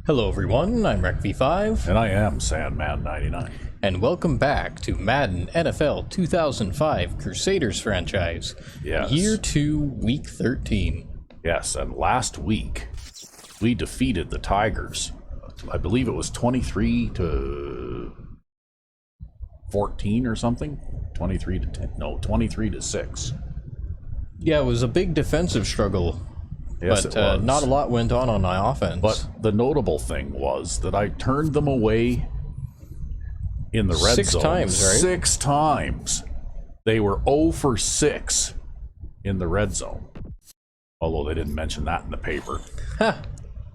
Hello everyone, I'm Recv5, And I am Sandman99. and welcome back to Madden NFL 2005 Crusaders franchise, Yes. Year 2, Week 13. Yes, and last week we defeated the Tigers. I believe it was 23 to 14 or something. 23 to 10. No, 23 to 6. Yeah, it was a big defensive struggle, Yes, but it was. not a lot went on my offense. But the notable thing was that I turned them away in the red Six zone. times, right? 6 times. They were 0 for 6 in the red zone. Although they didn't mention that in the paper. Ha!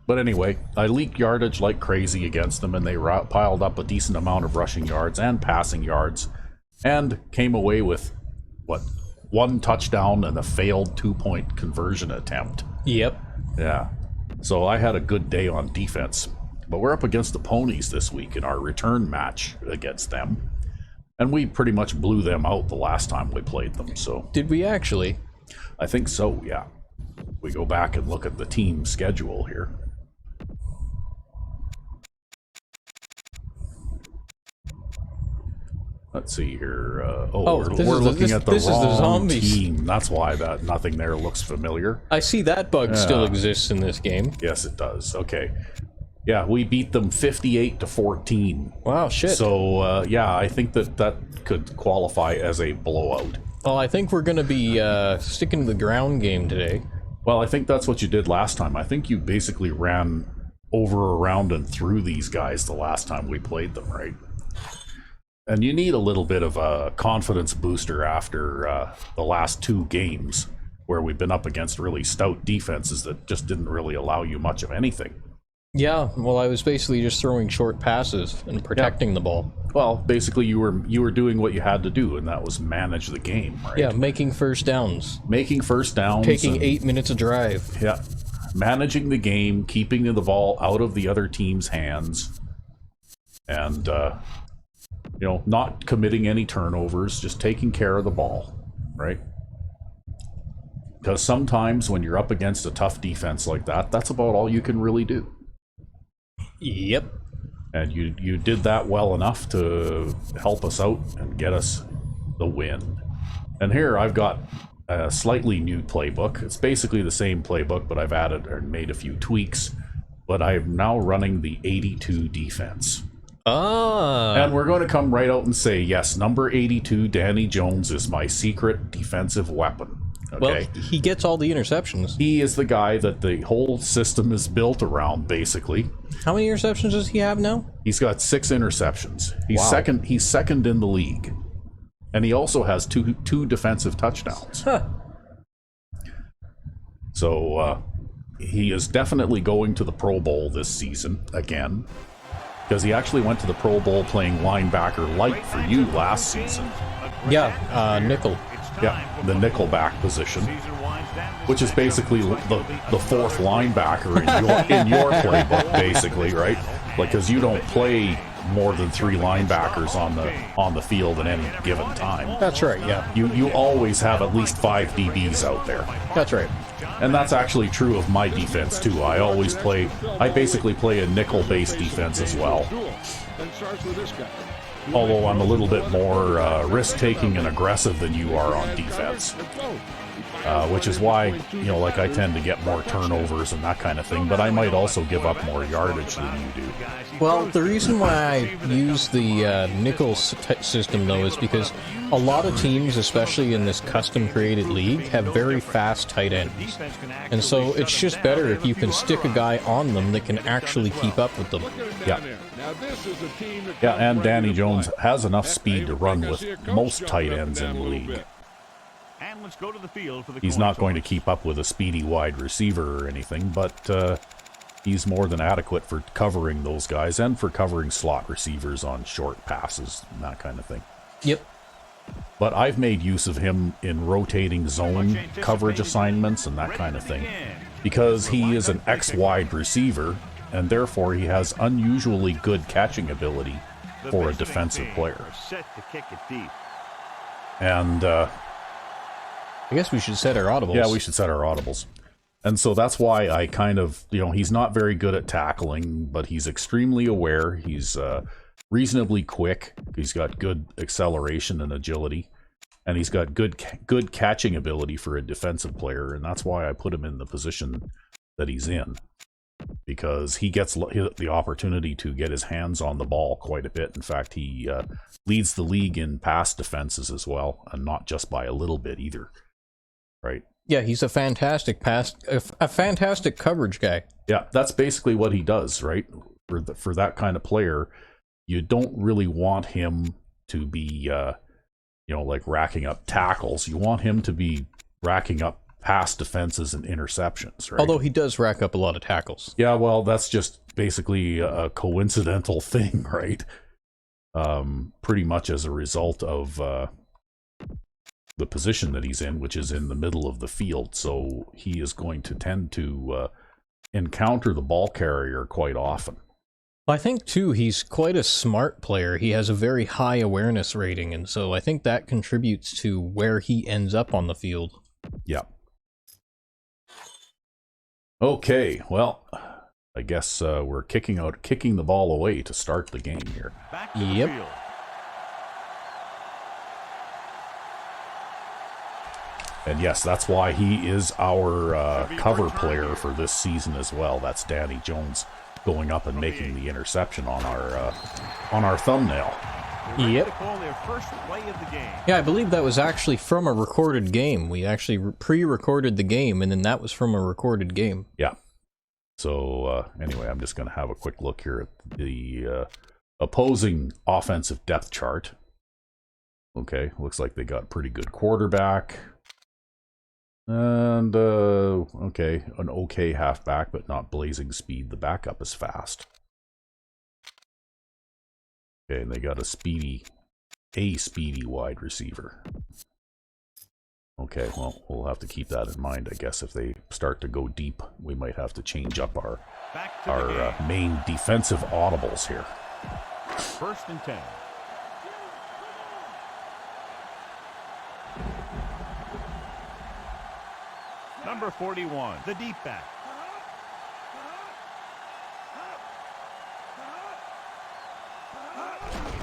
But anyway, I leaked yardage like crazy against them, and they piled up a decent amount of rushing yards and passing yards, and came away with, what, 1 touchdown and a failed 2-point conversion attempt. Yep. Yeah. So I had a good day on defense. But we're up against the Ponies this week in our return match against them. And we pretty much blew them out the last time we played them, so... Did we actually? I think so, yeah. We go back and look at the team schedule here. Let's see here. We're looking at the wrong team. That's why that nothing there looks familiar. I see that bug still exists in this game. Yes, it does. Okay. Yeah, we beat them 58 to 14. Wow, shit. So, yeah, I think that could qualify as a blowout. Well, I think we're going to be sticking to the ground game today. Well, I think that's what you did last time. I think you basically ran over, around, and through these guys the last time we played them, right? And you need a little bit of a confidence booster after the last 2 games where we've been up against really stout defenses that just didn't really allow you much of anything. Yeah, well, I was basically just throwing short passes and protecting the ball. Well, basically you were doing what you had to do, and that was manage the game, right? Yeah, making first downs. Making first downs. Taking 8 minutes of drive. Yeah. Managing the game, keeping the ball out of the other team's hands, and, you know, not committing any turnovers, just taking care of the ball, right? Because sometimes when you're up against a tough defense like that, that's about all you can really do. Yep. And you did that well enough to help us out and get us the win. And here I've got a slightly new playbook. It's basically the same playbook, but I've added or made a few tweaks. But I'm now running the 82 defense. Ah. And we're going to come right out and say, yes, number 82, Danny Jones, is my secret defensive weapon. Okay? Well, he gets all the interceptions. He is the guy that the whole system is built around, basically. How many interceptions does he have now? He's got 6 interceptions. He's Wow. He's second in the league, and he also has two defensive touchdowns. Huh. So he is definitely going to the Pro Bowl this season again, because he actually went to the Pro Bowl playing linebacker light for you last season. Yeah, nickel. Yeah, the nickelback position, which is basically the fourth linebacker in your playbook, basically, right? Like, because you don't play more than 3 linebackers on the field at any given time. That's right, yeah. You always have at least 5 DBs out there. That's right. And that's actually true of my defense too. I basically play a nickel-based defense as well. Although I'm a little bit more risk-taking and aggressive than you are on defense. Which is why, you know, like I tend to get more turnovers and that kind of thing, but I might also give up more yardage than you do. Well, the reason why I use the nickel system, though, is because a lot of teams, especially in this custom-created league, have very fast tight ends. And so it's just better if you can stick a guy on them that can actually keep up with them. Yeah. Yeah, and Danny Jones has enough speed to run with most tight ends in the league. He's not going to keep up with a speedy wide receiver or anything, but he's more than adequate for covering those guys and for covering slot receivers on short passes and that kind of thing. Yep. But I've made use of him in rotating zone coverage assignments and that kind of thing, because he is an X-wide receiver, and therefore he has unusually good catching ability for a defensive player. And I guess we should set our audibles. yeah, we should set our audibles. And so that's why I kind of, he's not very good at tackling, but he's extremely aware. He's reasonably quick. He's got good acceleration and agility. And he's got good catching ability for a defensive player. And that's why I put him in the position that he's in. Because he gets the opportunity to get his hands on the ball quite a bit. In fact, he leads the league in pass defenses as well. And not just by a little bit either. Right? Yeah, he's a fantastic a fantastic coverage guy. Yeah, that's basically what he does, right? For that kind of player, you don't really want him to be, like racking up tackles. You want him to be racking up pass defenses and interceptions, right? Although he does rack up a lot of tackles. Yeah, well, that's just basically a coincidental thing, right? Pretty much as a result of the position that he's in, which is in the middle of the field. So he is going to tend to encounter the ball carrier quite often. I think, too, he's quite a smart player. He has a very high awareness rating, and so I think that contributes to where he ends up on the field. Yeah. Okay, well, I guess we're kicking the ball away to start the game here. Back to the Yep. field. And yes, that's why he is our cover player for this season as well. That's Danny Jones going up and making the interception on our thumbnail. Yep. To call their first play of the game. Yeah, I believe that was actually from a recorded game. We actually pre-recorded the game, and then that was from a recorded game. Yeah. So anyway, I'm just going to have a quick look here at the opposing offensive depth chart. Okay, looks like they got a pretty good quarterback. And, okay, an okay halfback, but not blazing speed. The backup is fast. Okay, and they got a speedy wide receiver. Okay, well, we'll have to keep that in mind, I guess. If they start to go deep, we might have to change up our main defensive audibles here. 1st and 10. Number 41, the deep back.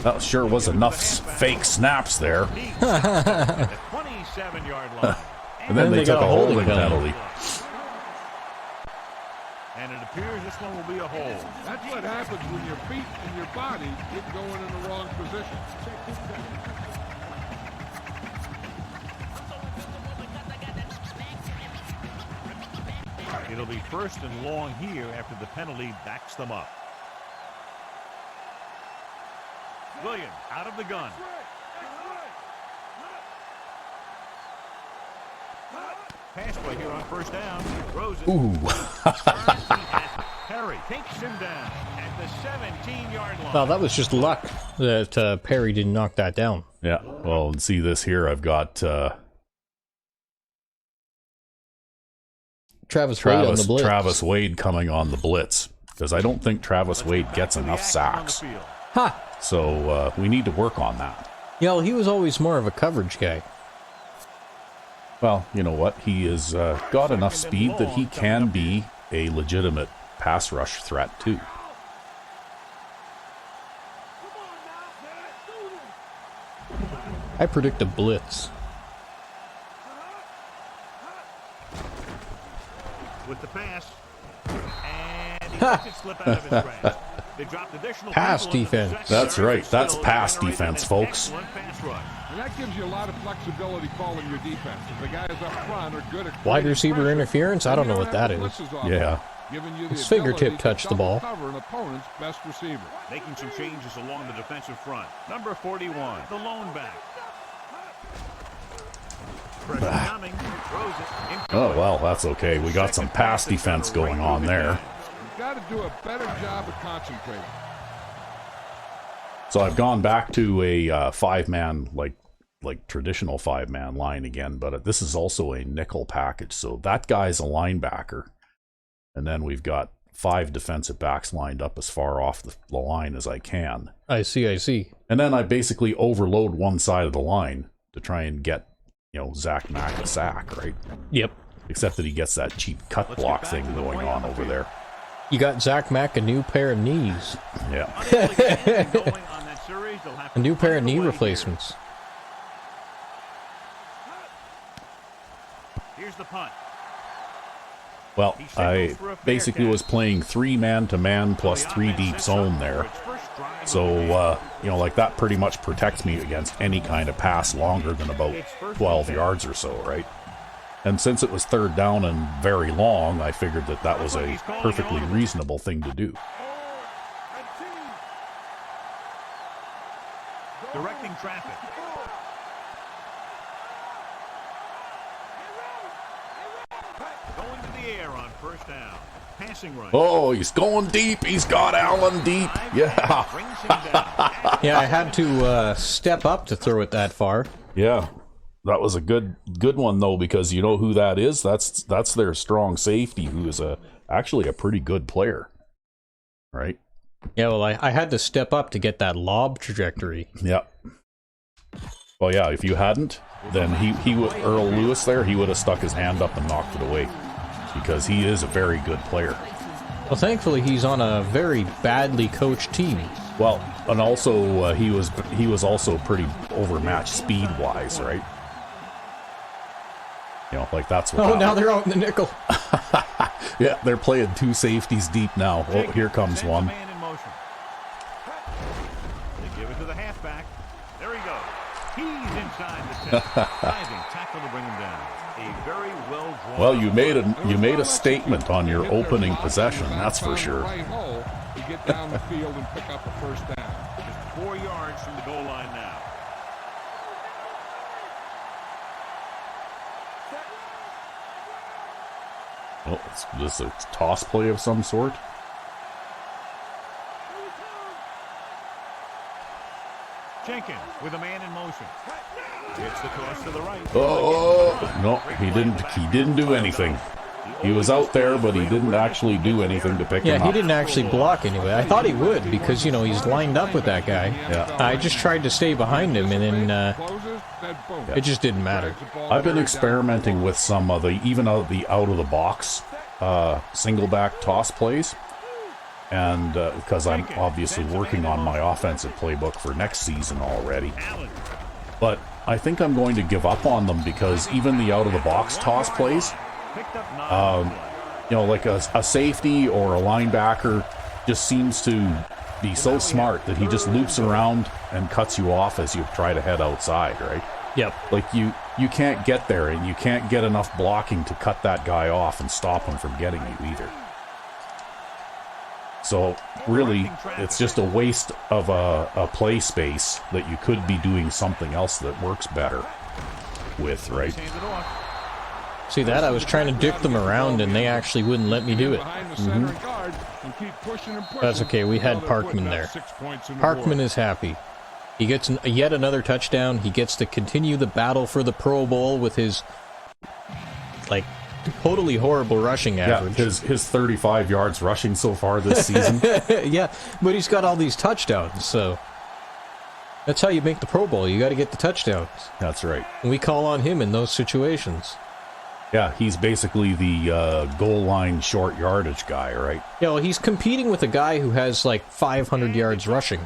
That sure was enough fake snaps there. At the 27-yard line. And then they took a holding penalty. And it appears this one will be a hold. That's what happens when your feet and your body get going in the wrong position. It'll be 1st and long here after the penalty backs them up. Williams out of the gun. Pass play here on 1st down. Throws it. Ooh. Perry takes him down at the 17-yard line. Well, that was just luck that Perry didn't knock that down. Yeah, well, and see this here. I've got Travis Wade on the blitz. Travis Wade coming on the blitz, because I don't think Travis Wade gets enough sacks. Ha! So we need to work on that. Yeah, well, he was always more of a coverage guy. Well, you know what? He has got enough speed that he can be a legitimate pass rush threat, too. I predict a blitz. With the pass. And he lets it slip out of his grasp. They dropped additional Pass people in the defense. second. That's right. That's Still pass generated defense, an folks. excellent pass rush. And that gives you a lot of flexibility calling your defense. If the guys up front are good at Wide receiver pressure, interference? I don't know what that then you is. don't have the blitzes off Yeah. them, giving you the His fingertip ability to touched the ball. double cover an opponent's best receiver. Making some changes along the defensive front. Number 41, the lone back. Pressure coming. Throws it. Oh, well, that's okay. We got some pass defense going on there. You've got to do a better job of concentrating. So I've gone back to a five-man, like traditional five-man line again, but this is also a nickel package. So that guy's a linebacker. And then we've got 5 defensive backs lined up as far off the line as I can. I see. And then I basically overload one side of the line to try and get, Zach Mack a sack, right? Yep. Except that he gets that cheap cut block thing going on over there. You got Zach Mack a new pair of knees. Yeah. A new pair of knee replacements. Here's the punt. Well, I basically was playing 3 man-to-man plus 3 deep zone there. So, you know, like that pretty much protects me against any kind of pass longer than about 12 yards or so, right? And since it was 3rd down and very long, I figured that that was a perfectly reasonable thing to do. Directing traffic. Going to the air on 1st down. Passing right. Oh, he's going deep. He's got Allen deep. Yeah. Yeah, I had to step up to throw it that far. Yeah. That was a good one, though, because you know who that is? That's their strong safety, who is actually a pretty good player. Right? Yeah, well, I had to step up to get that lob trajectory. Yeah. Well, yeah, if you hadn't, then he would, Earl Lewis there, he would have stuck his hand up and knocked it away. Because he is a very good player. Well, thankfully, he's on a very badly coached team. Well, and also, he was also pretty overmatched speed-wise, right? You know, like that's what happened. Now they're out in the nickel. Yeah, they're playing 2 safeties deep now. Oh, here comes one. They give it to the halfback. There he goes. He's inside the 10. Diving tackle to bring him down. A very well drawn. Well, you made a statement on your opening possession, that's for sure. Right hole to get down the field and pick up a 1st down. Just 4 yards from the goal line now. Oh, this is a toss play of some sort. Jenkins with a man in motion. It's the toss to the right. Oh no, he didn't do anything. He was out there, but he didn't actually do anything to pick him up. Yeah, he didn't actually block anyway. I thought he would because, you know, he's lined up with that guy. Yeah. I just tried to stay behind him, and then it just didn't matter. I've been experimenting with some of the out of the box single back toss plays, and because I'm obviously working on my offensive playbook for next season already. But I think I'm going to give up on them because even the out of the box toss plays, you know, like a safety or a linebacker just seems to be so smart that he just loops around and cuts you off as you try to head outside, right? Yep. Like you can't get there, and you can't get enough blocking to cut that guy off and stop him from getting you either. So really, it's just a waste of a play space that you could be doing something else that works better with, right? See that? I was trying to dick them around, and they actually wouldn't let me do it. That's okay. We had Parkman there. Parkman is happy. He gets yet another touchdown. He gets to continue the battle for the Pro Bowl with his, like, totally horrible rushing average. Yeah, his 35 yards rushing so far this season. Yeah, but he's got all these touchdowns, so that's how you make the Pro Bowl. You got to get the touchdowns. That's right. And we call on him in those situations. Yeah, he's basically the goal line short yardage guy, right? Yeah, well, he's competing with a guy who has like 500 yards rushing.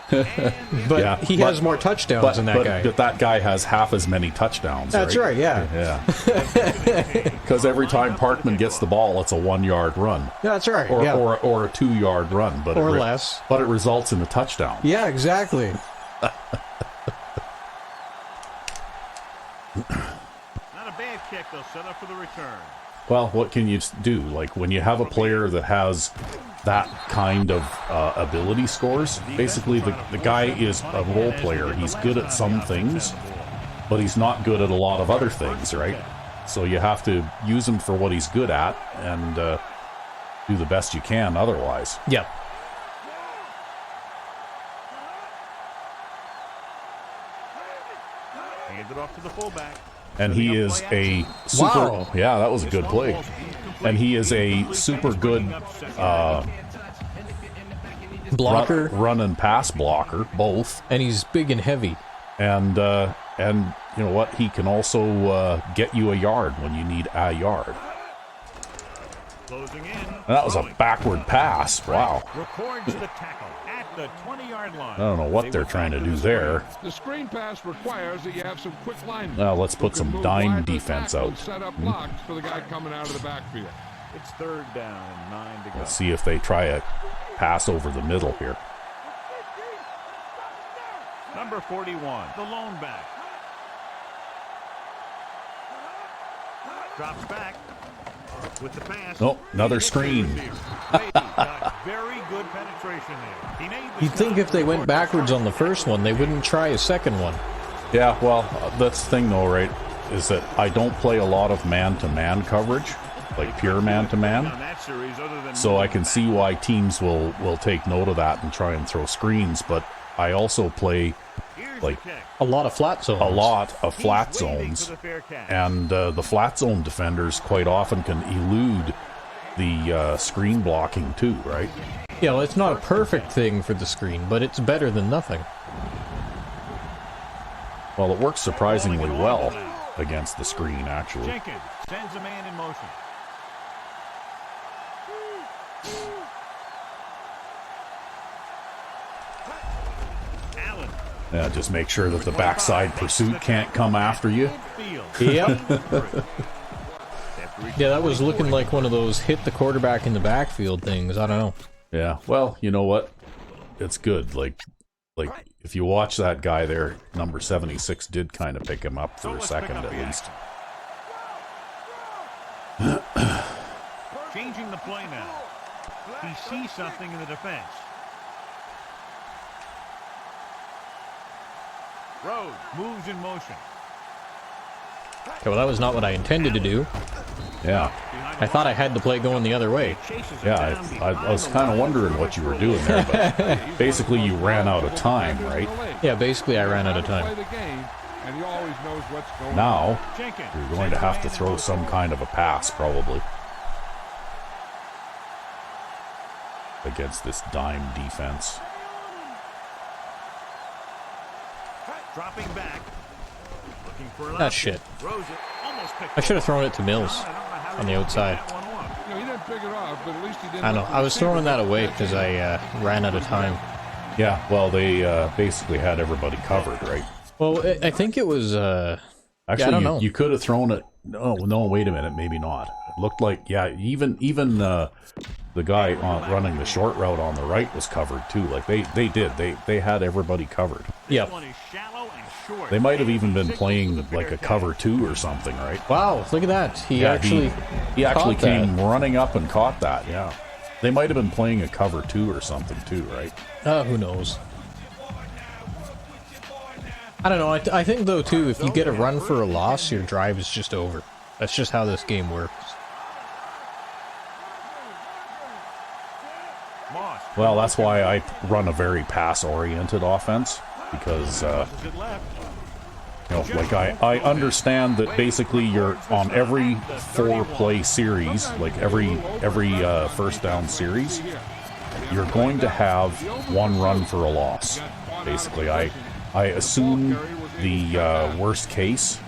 But he has more touchdowns than that guy. But that guy has half as many touchdowns. That's right, yeah. Yeah. Because every time Parkman gets the ball, it's a 1-yard run. Yeah, that's right. Or, yeah. or a 2-yard run. But or less. But it results in a touchdown. Yeah, exactly. Not a bad kick. They'll set up for the return. Well, what can you do? Like, when you have a player that has that kind of ability scores, basically the guy is a role player. He's good at some things, but he's not good at a lot of other things, right? So you have to use him for what he's good at and do the best you can otherwise. Yep. Hand it off to the fullback. And he is a super... Wow. Yeah, that was a good play. And he is a super good blocker, run and pass blocker, both. and he's big and heavy. And you know what? He can also get you a yard when you need a yard. Closing in. And that was a backward pass. Wow. Records the tackle at the 20-yard line. I don't know what they're trying to do there. The screen pass requires that you have some quick linemen. Now let's put some dime defense out. Set up blocks for the guy coming out of the backfield. It's 3rd down and 9 to go. Let's see if they try a pass over the middle here. Number 41, the lone back. Drops back with the pass. Oh, another screen. Very good penetration there. He made the You'd think if they went backwards on the first one, they wouldn't try a second one. Yeah, well, that's the thing though, right? Is that I don't play a lot of man-to-man coverage, like pure man-to-man. So I can see why teams will take note of that and try and throw screens, but I also play like a lot of flat zones. A lot of flat zones, and the flat zone defenders quite often can elude the screen blocking too, right? Yeah, well, it's not a perfect thing for the screen, but it's better than nothing. Well, it works surprisingly well against the screen, actually. Jenkins sends a man in motion. Yeah, just make sure that the backside pursuit can't come after you. Yep. Yeah, that was looking like one of those hit the quarterback in the backfield things. I don't know. Yeah, well, you know what? It's good. Like if you watch that guy there, number 76 did kind of pick him up for a second at least. Changing the play now. He sees something in the defense. Rhodes moves in motion. Okay, well, that was not what I intended to do. Yeah. I thought I had the play going the other way. Yeah, I was kind of wondering what you were doing there, but basically you ran out of time, right? Yeah, basically I ran out of time. Now, you're going to have to throw some kind of a pass, probably. Against this dime defense. Dropping back. Looking for Ah, shit. I should have thrown it to Mills on the outside. I know. I was throwing that away because I ran out of time. Yeah, well, they basically had everybody covered, right? Well, I think it was... Actually, yeah, I don't know. You could have thrown it... No, wait a minute, maybe not. It looked like, yeah, even the guy running the short route on the right was covered too. Like, they did. They had everybody covered. Yep. They might have even been playing like a cover 2 or something, right? Wow, look at that. He actually came running up and caught that, yeah. They might have been playing a cover 2 or something too, right? Who knows? I don't know. I think, though, too, if you get a run for a loss, your drive is just over. That's just how this game works. Well, that's why I run a very pass-oriented offense, because, like I understand that basically you're on every 4-play series, like every first down series, you're going to have one run for a loss. Basically, I assume the worst case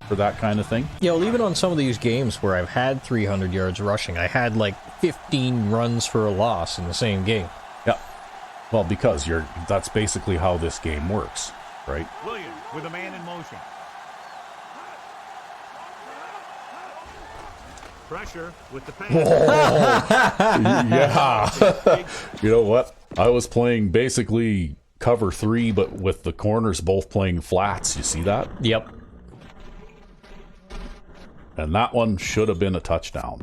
for that kind of thing. Yeah, well, even on some of these games where I've had 300 yards rushing, I had like 15 runs for a loss in the same game. Yeah. Well, because that's basically how this game works, right? Williams with a man in motion. Pressure with the pass. Yeah. You know what? I was playing basically cover 3, but with the corners both playing flats. You see that? Yep. And that one should have been a touchdown.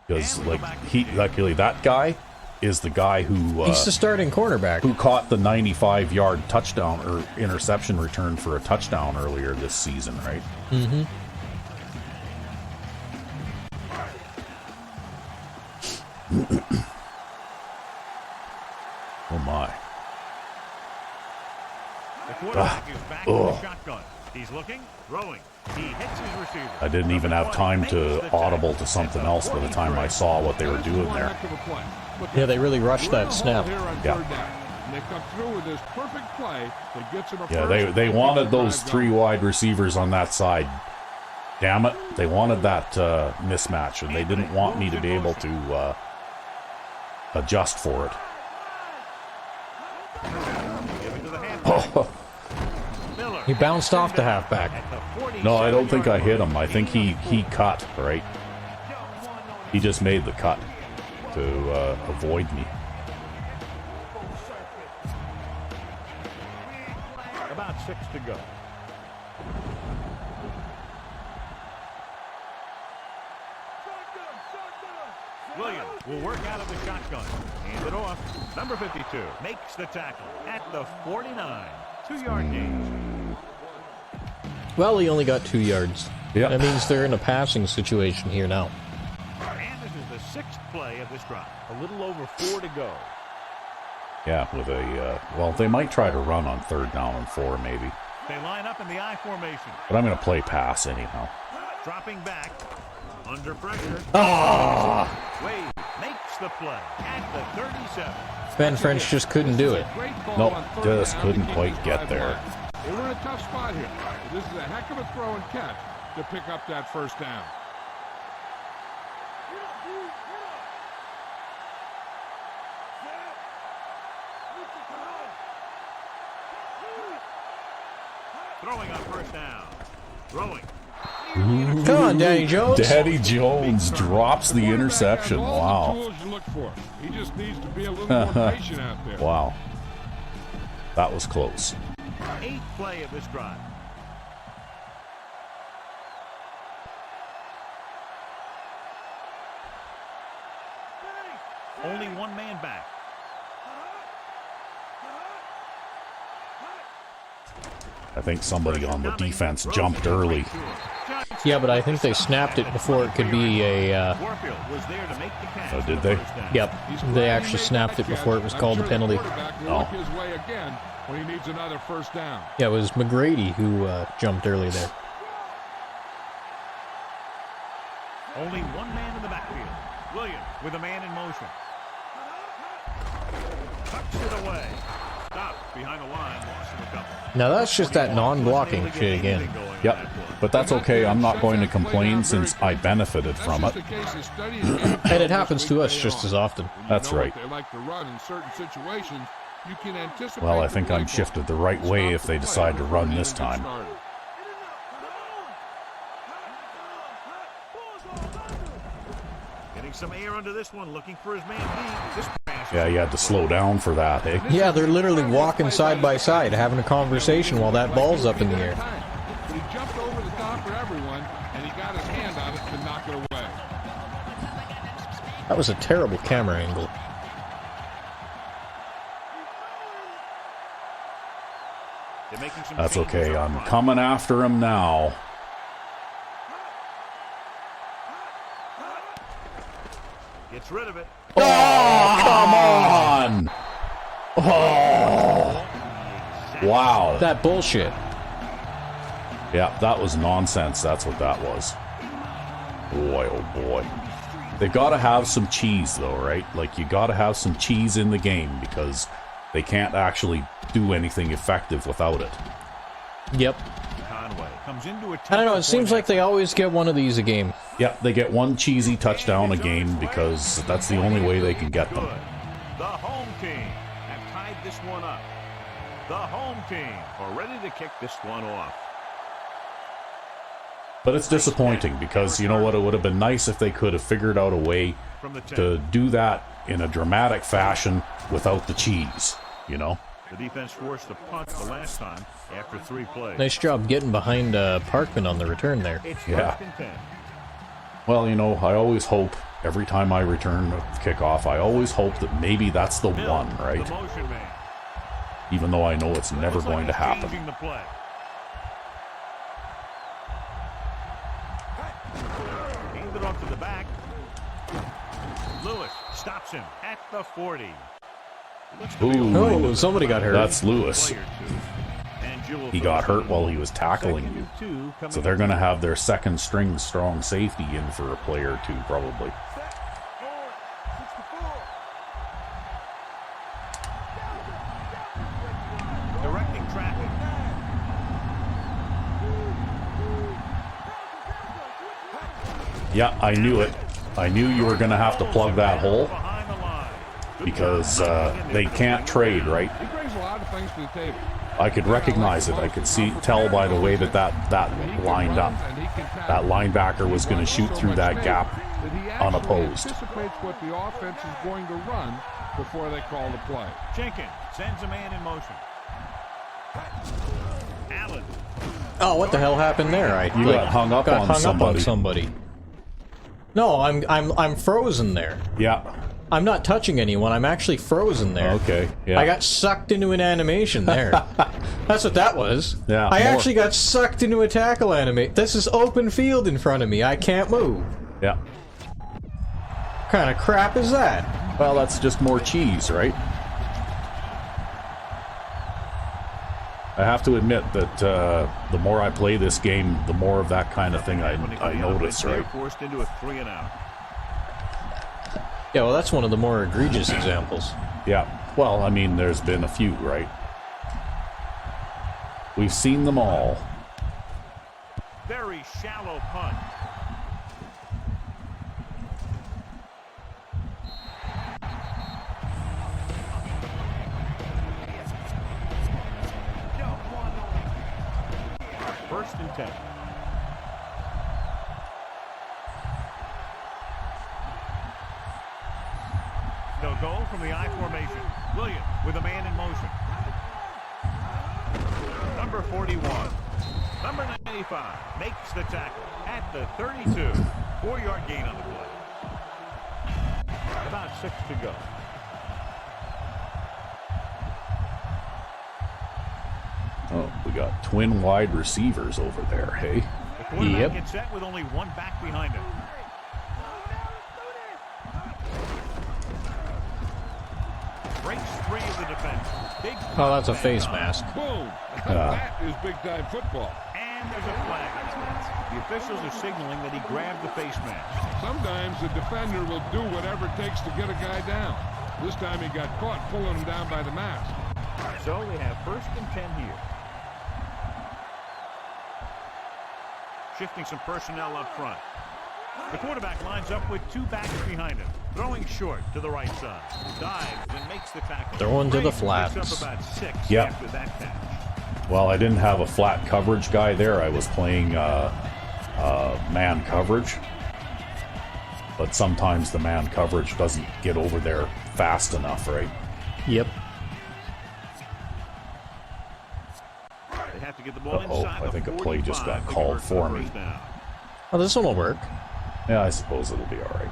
Because luckily that guy is the guy who he's the starting cornerback who caught the 95-yard touchdown or interception return for a touchdown earlier this season, right? Mm-hmm. Oh my. The quarterback is back in the shotgun. He's looking, throwing. He hits his receiver. I didn't even have time to audible to something else by the time I saw what they were doing there. Yeah, they really rushed that snap. Yeah. And they come through with this perfect play that gets them a Yeah, first. they wanted those 3 wide receivers on that side. Damn it. They wanted that mismatch, and they didn't want me to be able to adjust for it. Oh. He bounced off the halfback. No, I don't think I hit him. I think he cut, right? He just made the cut to avoid me. About 6 to go. Williams will work out of the shotgun. Hand it off. Number 52 makes the tackle at the 49. 2-yard gain. Well, he only got 2 yards. Yeah. That means they're in a passing situation here now. And this is the 6th play of this drive. A little over 4 to go. Yeah, with a, well, they might try to run on 3rd down and 4, maybe. They line up in the I formation. But I'm going to play pass anyhow. Dropping back. Under pressure. Ah! Wade makes the play at the 37. Ben French just couldn't do it. Nope, just couldn't quite get there. They were in a tough spot here. This is a heck of a throw and catch to pick up that first down. Throwing on first down. Throwing. Come on, Danny Jones. Daddy Jones drops the interception. All the Wow. tools you look for. He just needs to be a little more patient out there. Wow. That was close. 8th play of this drive. Only one man back. I think somebody on the defense jumped early. Yeah, but I think they snapped it before it could be a... Warfield was there to make the catch. Oh, did they? Yep, they actually snapped it before it was called a penalty. Oh. His way again when he needs another first down. Yeah, it was McGrady who jumped early there. Only one man in the backfield. Williams with a man in motion. Tucks it away. Stop behind the line. Loss of a couple. Now that's just that non-blocking shit again. Yep, but that's okay. I'm not going to complain since I benefited from it. And it happens to us just as often. That's right. They like to run in certain situations. You can anticipate. Well, I think I'm shifted the right way if they decide to run this time. Getting some air under this one, looking for his man deep. This pass. Yeah, you had to slow down for that, eh? Yeah, they're literally walking side by side, having a conversation while that ball's up in the air. But he jumped over the top for everyone, and he got his hand on it to knock it away. That was a terrible camera angle. They're making some That's changes okay. up I'm front. coming after him now. Gets rid of it. Oh, come on! Oh, wow. That bullshit. Yeah, that was nonsense. That's what that was. Boy, oh boy. They gotta have some cheese, though, right? Like, you gotta have some cheese in the game because they can't actually do anything effective without it. Yep. Conway comes into a I don't know, it seems like they always get one of these a game. Yeah, they get one cheesy touchdown a game because that's the only way they can get them. The home team have tied this one up. The home team are ready to kick this one off. But it's disappointing because, you know what, it would have been nice if they could have figured out a way From the 10. to do that in a dramatic fashion without the cheese, you know? The defense forced a punt the last time after 3 plays. Nice job getting behind Parkman on the return there. It's Yeah. 1st and 10. Well, you know, I always hope, every time I return a kickoff, I always hope that maybe that's the Bill, one, right? The motion man. Even though I know it's never Looks like going to he's happen. changing the play. Hand it off to the back. Lewis stops him at the 40. Looks to be Ooh. over Oh, somebody got hurt. That's Lewis. player two. And Jewell He got hurt while he was tackling you. So they're going to have their second string strong safety in for a play or two, probably. Yeah, I knew it. I knew you were going to have to plug that hole because they can't trade, right? He brings a lot of things to the table. I could recognize it. I could tell by the way that lined up. That linebacker was going to shoot through that gap unopposed. Anticipates what the offense is going to run before they call the play. Jenkins sends a man in motion. Allen. Oh, what the hell happened there? You got hung up on somebody. No, I'm frozen there. Yeah. I'm not touching anyone. I'm actually frozen there. Okay. Yeah. I got sucked into an animation there. That's what that was. Yeah. I actually got sucked into a tackle animate. This is open field in front of me. I can't move. Yeah. What kind of crap is that? Well, that's just more cheese, right? I have to admit that the more I play this game, the more of that kind of thing I notice, right? Forced into a 3-and-out. Yeah, well, that's one of the more egregious examples. Yeah. Well, I mean, there's been a few, right? We've seen them all. Very shallow punt. First and 10. They'll go from the I formation. Williams with a man in motion. Number 41. Number 95 makes the tackle at the 32. 4-yard gain on the play. About 6 to go. Oh, we got twin wide receivers over there, hey? The quarterback gets set with only one back behind him. Breaks 3 of the defense. Big Oh, that's a face mask. Boom! That is big-time football. And there's a flag. The officials are signaling that he grabbed the face mask. Sometimes the defender will do whatever it takes to get a guy down. This time he got caught pulling him down by the mask. So we have first and 10 here. Shifting some personnel up front. The quarterback lines up with 2 backs behind him. Throwing short to the right side. Dives and makes the tackle. Throwing to the Picks flats. up about 6 Yeah. after that catch. Well, I didn't have a flat coverage guy there. I was playing man coverage. But sometimes the man coverage doesn't get over there fast enough, right? Yep. They have to get the ball Uh-oh, inside I think the a play just 45 got to called convert for the me. first down. Oh, this one will work. Yeah, I suppose it'll be all right.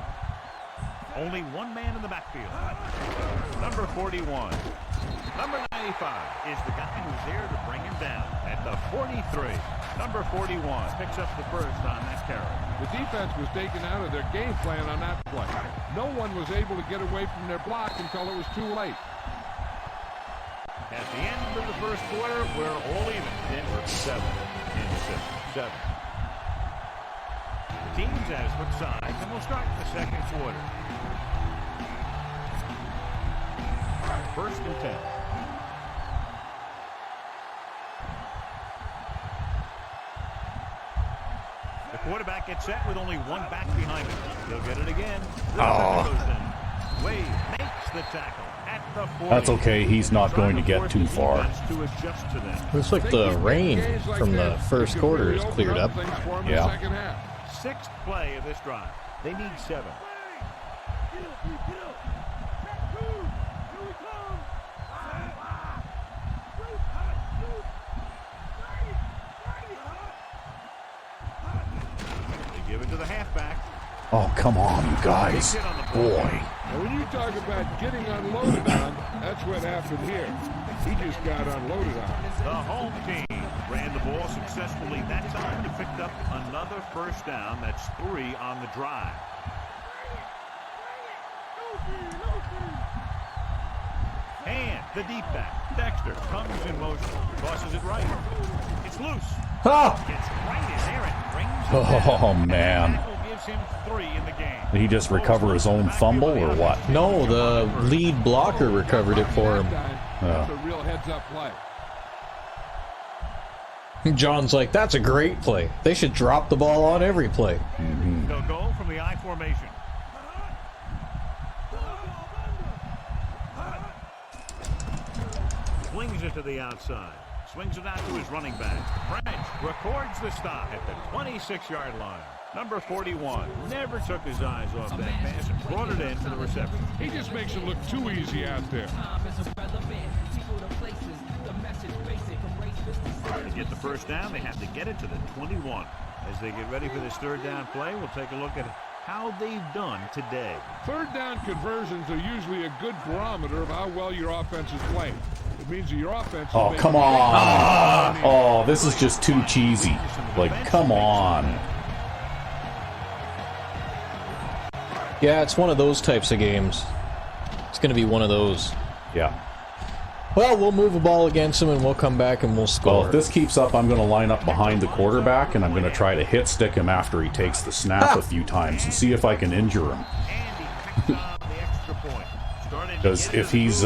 Only one man in the backfield. Number 41. Number 95 is the guy who's there to bring him down at the 43. Number 41 picks up the first on that carry. The defense was taken out of their game plan on that play. No one was able to get away from their block until it was too late. At the end of the first quarter, we're all even. We're 7 in 7. The teams have switched sides, and we'll start the second quarter. First and 10. The quarterback gets set with only one back behind him. He'll get it again. Wade makes the tackle at the 40. That's okay. He's not going to get too far. To adjust to them. Looks like the rain from the first quarter is cleared up. Yeah. Sixth play of this drive. They need 7. They give it to the halfback. Oh, come on, you guys. Boy. Now, when you talk about getting unloaded on, that's what happened here. He just got unloaded on. The home team ran the ball successfully that time. They picked up another first down. That's 3 on the drive. And the deep back, Dexter, comes in motion. Tosses it right. It's loose. Oh! Gets right in there and brings it Oh, down. man. Tackle gives him 3 in the game. Did he just recover his own fumble or what? No, the lead blocker recovered it for him. That's a real heads-up play. John's like, that's a great play. They should drop the ball on every play. They'll go the I formation. Swings it to the outside. Swings it out to his running back. French records the stop at the 26-yard line. Number 41 never took his eyes off that pass and brought it in for the reception. He just makes it look too easy out there. To get the first down, they have to get it to the 21. As they get ready for this third down play, we'll take a look at how they've done today. Third down conversions are usually a good barometer of how well your offense is playing. It means that your offense is Oh, come on. Oh, this is just too cheesy. Like, come on. Yeah, it's one of those types of games. It's going to be one of those. Yeah. Well, we'll move the ball against him and we'll come back and we'll score. Well, if this keeps up, I'm going to line up behind the quarterback and I'm going to try to hit stick him after he takes the snap a few times and see if I can injure him. Because if he's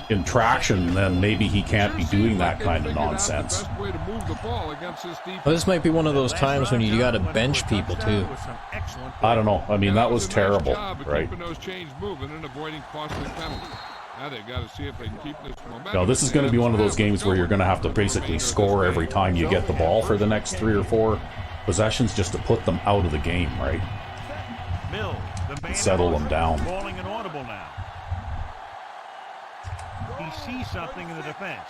in traction, then maybe he can't be doing that kind of nonsense. Well, this might be one of those times when you got to bench people too. I don't know. I mean, that was terrible, right? Now they got to see if they can keep this momentum. No, this is going to be one of those games where you're going to have to basically score every time you get the ball for the next 3 or 4 possessions just to put them out of the game, right? And settle them down. Calling an audible now. He sees something in the defense.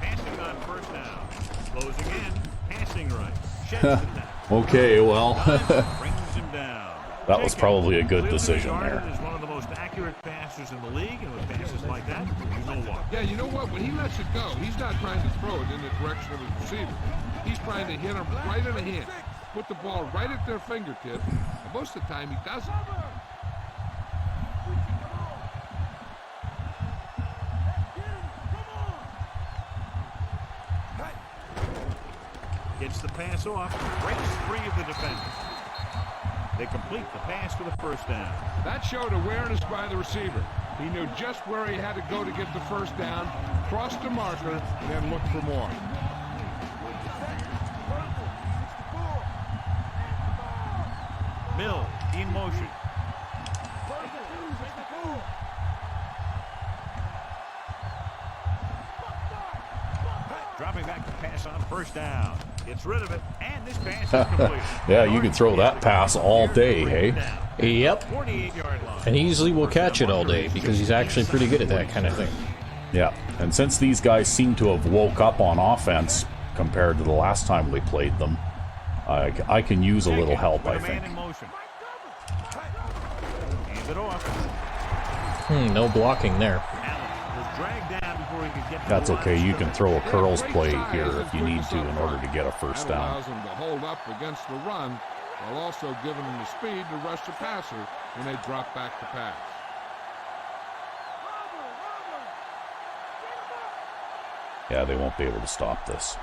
Passing on first down. Closing in. Passing right. Sheds the tackle. Okay, well, Brings him down. that was probably a good decision there. Is one of the most accurate passers in the league, and with passes like that, you know what? Yeah, you know what? When he lets it go, he's not trying to throw it in the direction of his receiver. He's trying to hit him right in the hand. Put the ball right at their fingertip. And most of the time, he doesn't. Gets the pass off, breaks free of the defender. They complete the pass for the first down. That showed awareness by the receiver. He knew just where he had to go to get the first down, crossed the marker, and then looked for more. Mill in motion. Dropping back to pass on first down. Gets rid of it, and this pass is complete. Yeah, you could throw that pass all day, hey? Yep. 48-yard line. And he easily will catch it all day because he's actually pretty good at that kind of thing. Yeah, and since these guys seem to have woke up on offense compared to the last time we played them, I can use a little help, I think. Hands it off. No blocking there. Allen was dragged down before he could get to That's the line okay, of you can scrimmage. throw a curls play here if you need to in order to get a first That down. allows him to hold up against the run while also giving him the speed to rush the passer when they drop back to pass. Yeah, they won't be able to stop this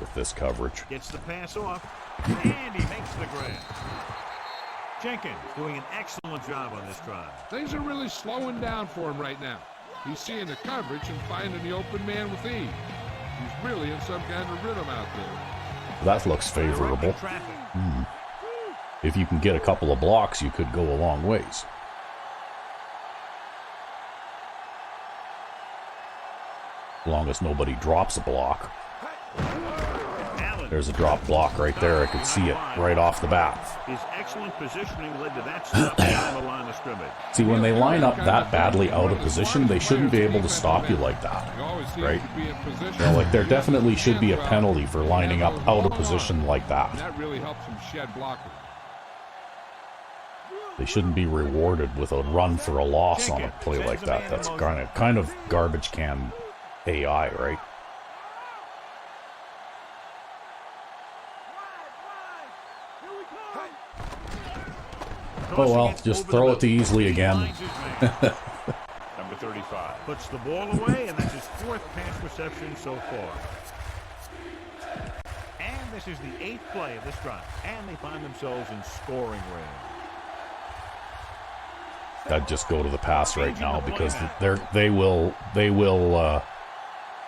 with this coverage. Gets the pass off, and he makes the grab. Jenkins doing an excellent job on this drive. Things are really slowing down for him right now. He's seeing the coverage and finding the open man with ease. He's really in some kind of rhythm out there. That looks favorable. Directing traffic. If you can get a couple of blocks, you could go a long ways. As long as nobody drops a block. Allen. There's a drop block right there. I could see it right off the bat. His excellent positioning led to that stop on the line of scrimmage. See, when they line up that badly out of position, they shouldn't be able to stop you like that. He always seems Right. to be in position. You know, like there definitely should be a penalty for lining up out of position like And that. that really helps him shed blockers. They shouldn't be rewarded with a run for a loss on a play like that. That's kind of garbage can AI, right? Oh well, just throw it to Easley again. Number 35 puts the ball away, and that's his fourth pass reception so far. And this is the 8th play of this drive, and they find themselves in scoring range. I'd just go to the pass right now because they will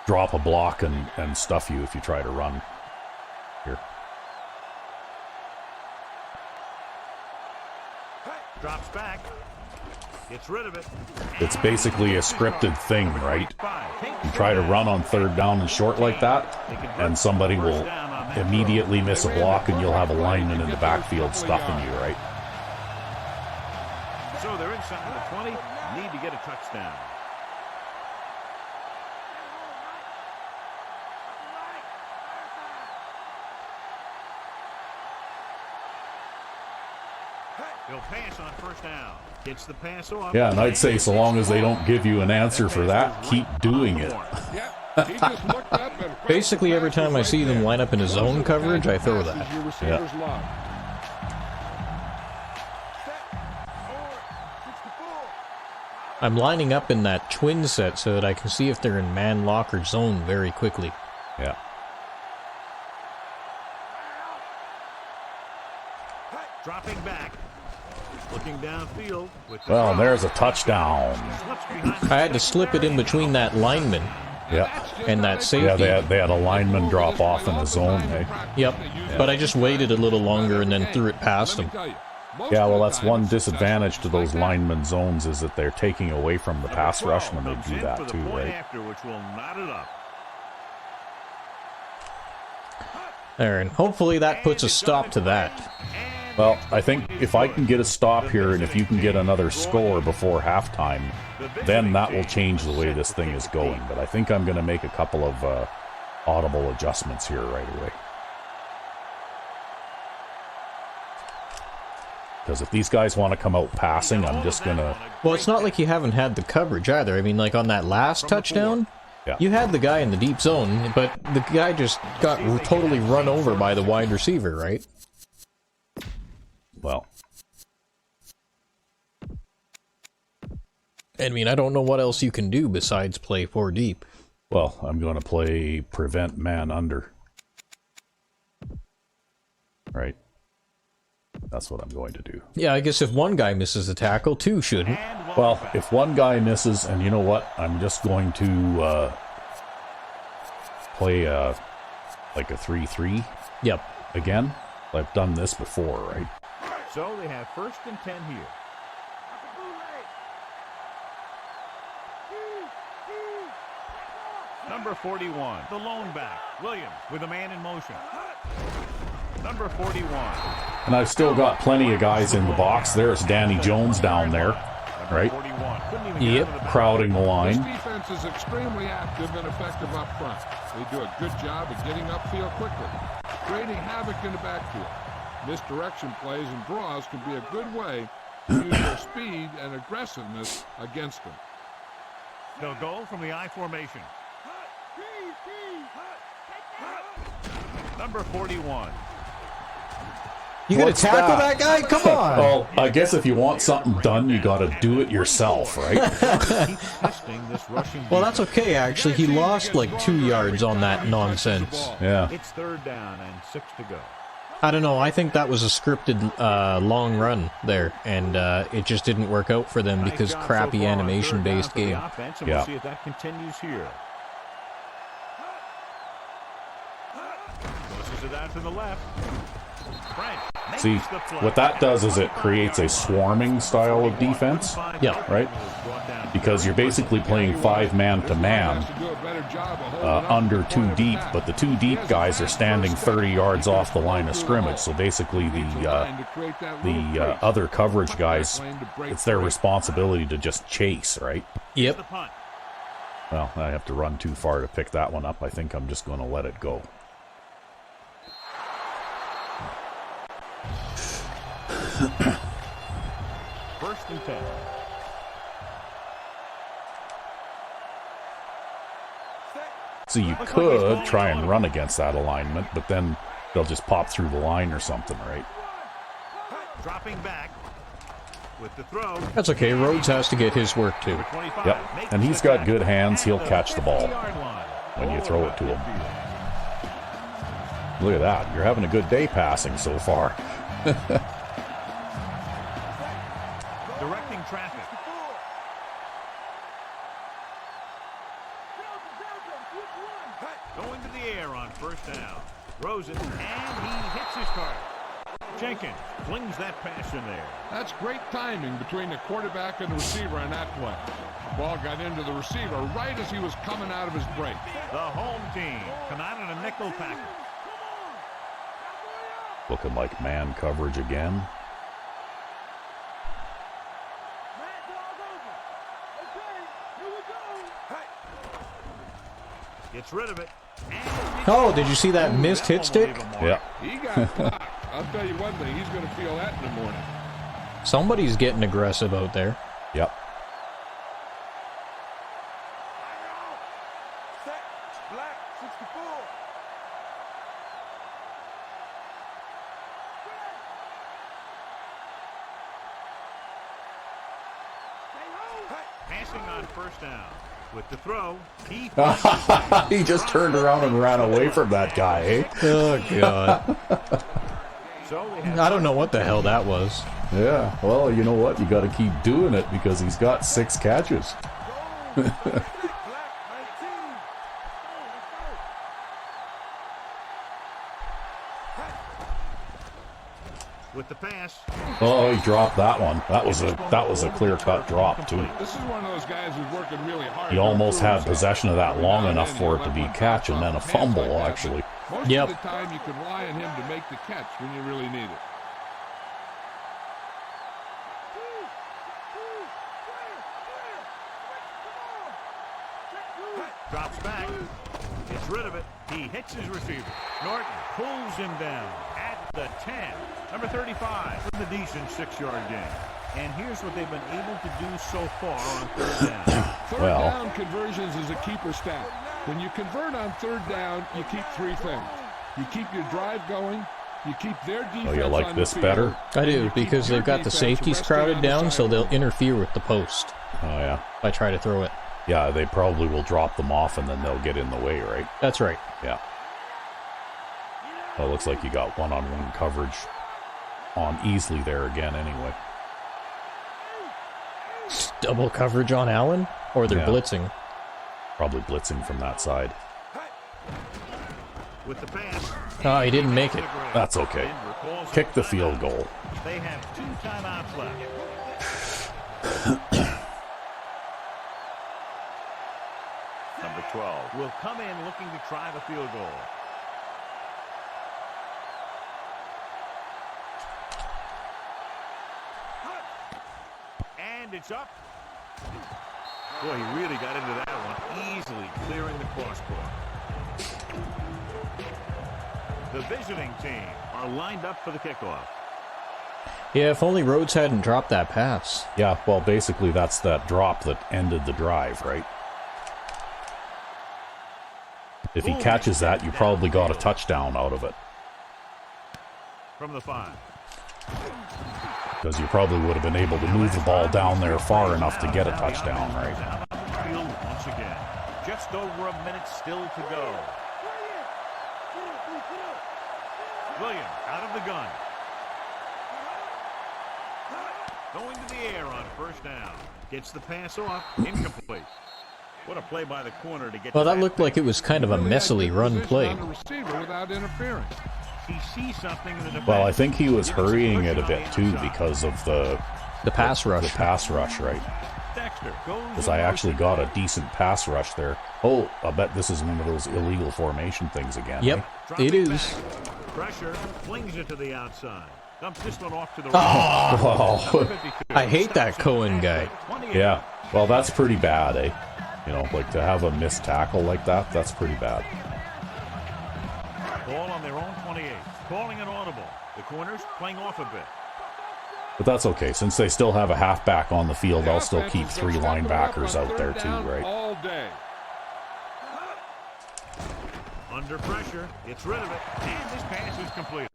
drop a block and stuff you if you try to run here. Drops back. Gets rid of it. It's basically a scripted thing, right? You try to run on third down and short like that, and somebody will immediately miss a block, and you'll have a lineman in the backfield stuffing you, right? So they're inside the 20. Need to get a touchdown. He'll pass on first down. Gets the pass off. Yeah, and I'd say so long as they don't give you an answer for that, keep doing it. Basically, every time I see them line up in a zone coverage, I throw that. Yeah. I'm lining up in that twin set so that I can see if they're in man lock or zone very quickly. Yeah. Dropping back. Looking downfield. Well, and there's a touchdown. I had to slip it in between that lineman Yeah. and that safety. Yeah, they had a lineman drop off in the zone, eh? Yep, but I just waited a little longer and then threw it past him. Yeah, well, that's one disadvantage to those lineman zones is that they're taking away from the pass rush when they do that too, right? There, and hopefully that puts a stop to that. Well, I think if I can get a stop here and if you can get another score before halftime, then that will change the way this thing is going. But I think I'm going to make a couple of audible adjustments here right away. Because if these guys want to come out passing, I'm just going to... Well, it's not like you haven't had the coverage either. I mean, like on that last touchdown, Yeah. you had the guy in the deep zone, but the guy just got totally run over by the wide receiver, right? Well, I mean, I don't know what else you can do besides play 4 deep. well, I'm going to play prevent man under. Right. That's what I'm going to do. Yeah, I guess if one guy misses a tackle, 2 shouldn't. Well, if one guy misses, and you know what? I'm just going to play like a 3-3 Yep. again. I've done this before, right? So they have 1st and 10 here. Number 41, the lone back, Williams, with a man in motion. Number 41. And I've still got plenty of guys in the box. There's Danny Jones down there, right? Yep. Crowding the line. This defense is extremely active and effective up front. They do a good job of getting upfield quickly, creating havoc in the backfield. Misdirection plays and draws can be a good way to use their speed and aggressiveness against them. They'll go from the I formation. Number 41. You gonna What's tackle that? that guy? Come on! Well, I guess if you want something done, you got to do it yourself, right? Well, that's okay, actually. He lost like 2 yards on that nonsense. Yeah. It's 3rd down and 6 to go. I don't know. I think that was a scripted long run there, and it just didn't work out for them because crappy animation-based game. Yeah. Yeah. See if that continues here. Pushes it out to the left. See, what that does is it creates a swarming style of defense, Yeah. right? Because you're basically playing 5 man-to-man under 2 deep, but the 2 deep guys are standing 30 yards off the line of scrimmage. So basically the other coverage guys, it's their responsibility to just chase, right? Yep. Well, I have to run too far to pick that one up. I think I'm just going to let it go. First and 10. So you could try and run against that alignment, but then they'll just pop through the line or something, right? Dropping back with the throw. That's okay. Rhodes has to get his work too. Yep, and he's got good hands. He'll catch the ball when you throw it to him. Look at that. You're having a good day passing so far. Directing traffic. Jenkins flings that pass in there. That's great timing between the quarterback and the receiver on that play. The ball got into the receiver right as he was coming out of his break. The home team come out in a nickel package. Looking like man coverage again. Gets rid of it. Oh, did you see that missed hit stick? Yeah. He got blocked. I'll tell you one thing, he's going to feel that in the morning. Somebody's getting aggressive out there. Yep. Passing on first down. With the throw, he He just turned around and ran away from that guy, eh? Oh, God. So we have I don't know what the hell that was. Yeah, well, you know what? You got to keep doing it because he's got 6 catches. with the pass. Oh, he dropped that one. That was a clear-cut drop too. This is one of those guys who's working really hard. He almost had possession of that long enough for it to be a catch and then a fumble, actually. Most Yep. of the time you can rely on him to make the catch when you really need it. Drops back. Gets rid of it. He hits his receiver. Norton pulls him down at the 10. Number 35 with a decent 6-yard gain. And here's what they've been able to do so far on third down. Third down conversions is a keeper stat. When you convert on third down, you keep 3 things. You keep your drive going. You keep their defense. Oh, you like on this the field, better? I do, and you because keep your they've got the defense safeties resting crowded on the down, so they'll sideline. interfere with the post Oh, yeah. if I try to throw it. Yeah, they probably will drop them off and then they'll get in the way, right? That's right. Yeah. Well, it looks like you got one-on-one coverage on easily there again anyway. Double coverage on Allen? Or they're Yeah. blitzing. Probably blitzing from that side. With the pass. Oh, he didn't make it. That's okay. Denver calls Kick it the timeout. field goal. They have 2 timeouts left. Number 12 will come in looking to try the field goal. And it's up. Boy, he really got into that one, easily clearing the crossbar. The visiting team are lined up for the kickoff. Yeah, if only Rhodes hadn't dropped that pass. Yeah, well, basically that's that drop that ended the drive, right? If he catches that, you probably got a touchdown out of it. From the 5. Because you probably would have been able to move the ball down there far enough to get a touchdown, right? Field once again. Just over a minute still to go. Williams out of the gun. Going to the air on first down. Gets the pass off. Incomplete. What a play by the corner to get Well, to that looked like it was kind of a messily run play. On the receiver without interference. He sees something in the defense. Well, I think he was hurrying it a bit too because of the pass rush. The pass rush, right? Dexter goes Because I actually got a decent pass rush there. Oh, I bet this is one of those illegal formation things again. Yep, eh? it is. Pressure, flings it to the outside. Dumps this one off to the Oh, right. Oh, I hate that Cohen guy. yeah. Well, that's pretty bad, eh? You know, like to have a missed tackle like that, that's pretty bad. Ball on their own 28. Calling an audible. The corners playing off a bit. But that's okay. Since they still have a halfback on the field, they'll still keep 3 linebackers out there too, right? All day. Under pressure, gets rid of it, and this pass is completed.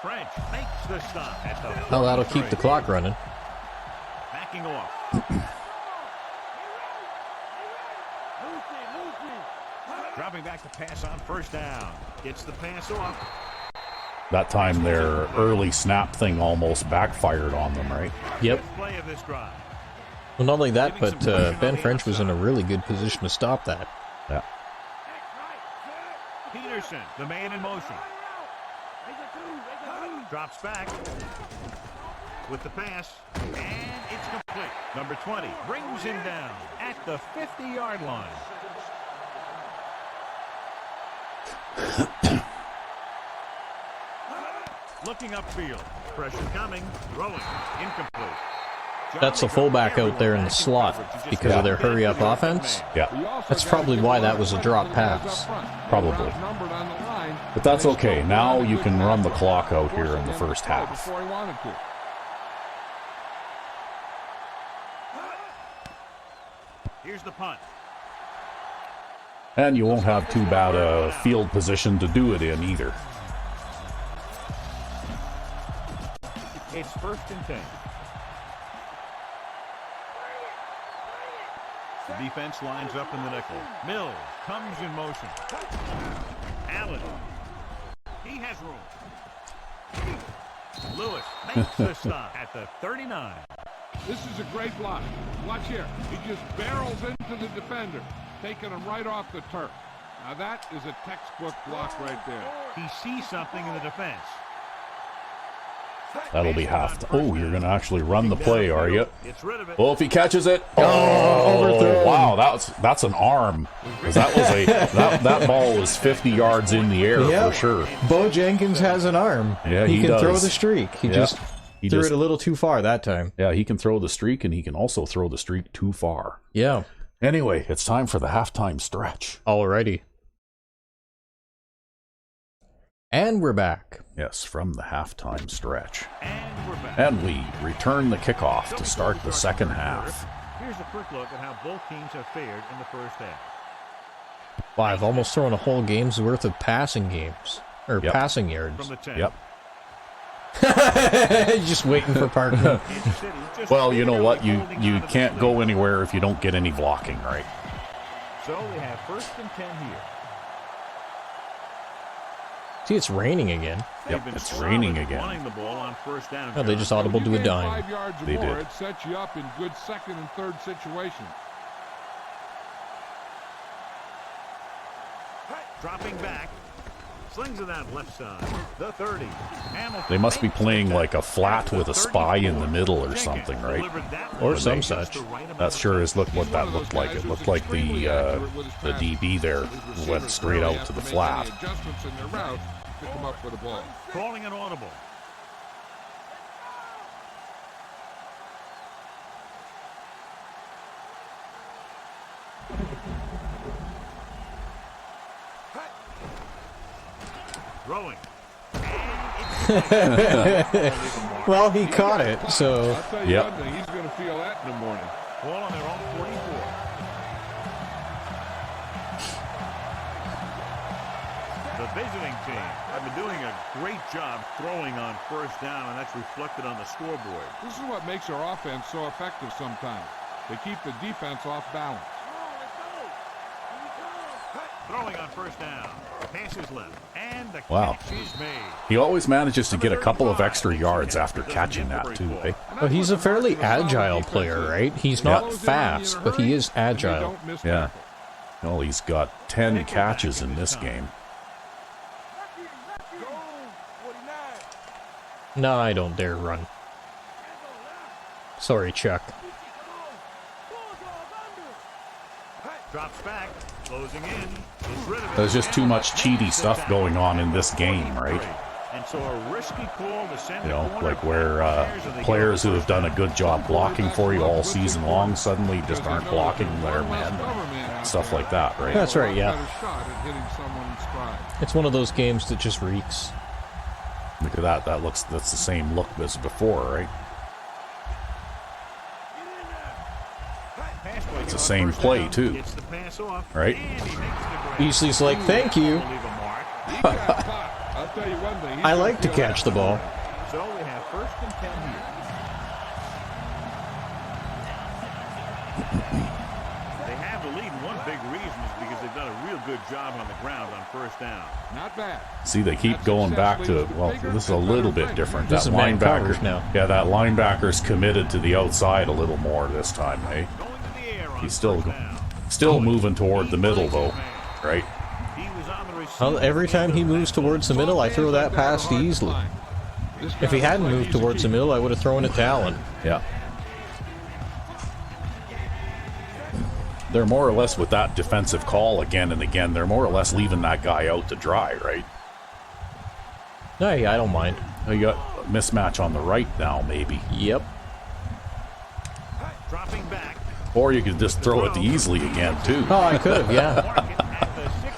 French makes the stop at the Well, that'll keep the 43. clock running. Backing off. Dropping back to pass on first down. Gets the pass off. That time their early snap thing almost backfired on them, right? Yep. Fifth play of this drive. Well, not only that, but Ben French was in a really good position to stop that. Yeah. Peterson, the man in motion. Drops back with the pass, and it's complete. Number 20 brings him down at the 50-yard line. Looking upfield. Pressure coming. Throwing. Incomplete. That's the fullback out there in the slot because of their hurry-up offense. Yeah, That's probably why that was a drop pass. probably. But that's okay. Now you can run the clock out here in the first half. Here's the punt. And you won't have too bad a field position to do it in either. It's 1st and 10. The defense lines up in the nickel. Mills comes in motion. Allen. He has room. Lewis makes the stop at the 39. This is a great block. Watch here. He just barrels into the defender, taking him right off the turf. Now that is a textbook block right there. He sees something in the defense. That'll be half. Oh, you're going to actually run the play, are you? It's rid of it. Well, if he catches it, overthrown. wow, that's an arm. 'Cause that was that ball was 50 yards in the air Yep. for sure. Bo Jenkins has an arm. Yeah, he he can does. throw the streak. He just He threw just- it a little too far that time. Yeah, he can throw the streak, and he can also throw the streak too far. Yeah. Anyway, it's time for the halftime stretch. Alrighty. And we're back. Yes, from the halftime stretch. And we're back. And we return the kickoff to start the second half. Here's a quick look at how both teams have fared in the first half. Wow, I've almost thrown a whole game's worth of passing games. Or Yep. passing From yards. the 10. Yep. Just waiting for Parkman. Kansas City just Well, you know what? barely holding You on to the can't lead. go anywhere if you don't get any blocking, right? So we have 1st and 10 here. See, it's raining again. Yep, They've been it's solid raining again. running the ball on 1st down. Oh, they just audible You to a gain dime. 5 yards or They more, did. it sets you up in good 2nd and 3rd situations. Dropping back. Slings it out left side. The 30. Hamilton They must be makes playing the like a flat with a spy in the middle or Jenkins something, right? delivered that Or one some just such. to right about That the sure is what He's one that of looked those like. guys It who's looked like extremely accurate with his the passing. DB there His went receivers straight really out to have the make any flat. adjustments in their route to come up with a ball. Calling an audible. Throwing. Well, he caught it, so... I'll tell you Yep. one thing, he's going to feel that in the morning. Ball on their own 44. The visiting team have been doing a great job throwing on 1st down, and that's reflected on the scoreboard. This is what makes our offense so effective sometimes. They keep the defense off balance. Throwing on 1st down. Pass is left. And the Wow. catch is made. He always manages to get a couple of extra yards after catching that too, eh? But he's a fairly agile player, right? He's not Yeah. fast, but he is And they agile. don't miss Yeah. tackle. Well, he's got 10 catches in this game. No, I don't dare run. Sorry, Chuck. Drops back. Closing in. Gets rid of it. There's just too much cheaty stuff going on in this game, right? And so a risky call to send You the know, corner like where back. And they players go who have done a good job blocking for you all season long suddenly just aren't blocking their men. Stuff like that, right? That's right, yeah. Better shot at hitting someone in stride. It's one of those games that just reeks. Look at that. That's the same look as before, right? Pass play It's the on same 1st play, down. too. Gets the pass off. Right? And he makes the grab. Beasley's like, thank you. Leave a mark. He got caught. I'll tell you one thing. he's I gonna like to feel catch that. the ball. So we have 1st and 10 here. They have the lead, and one big reason is because they've done a real good job on the ground on 1st down. Not bad. See, they keep going back to, well, this is a little bit different. This That is man coverage linebacker now. Yeah, that linebacker's committed to the outside a little more this time, eh? Going to the air on He's still 1st down. Still moving toward the middle, though, right? He was on the Well, every time he moves towards the middle, I throw that past easily. If he hadn't moved towards the middle, I would have thrown it to Allen. Yeah. They're more or less, with that defensive call again and again, they're more or less leaving that guy out to dry, right? No, yeah, I don't mind. You got a mismatch on the right now, maybe. Yep. Dropping back. Or you could just throw it easily again, too. Oh, I could have, yeah.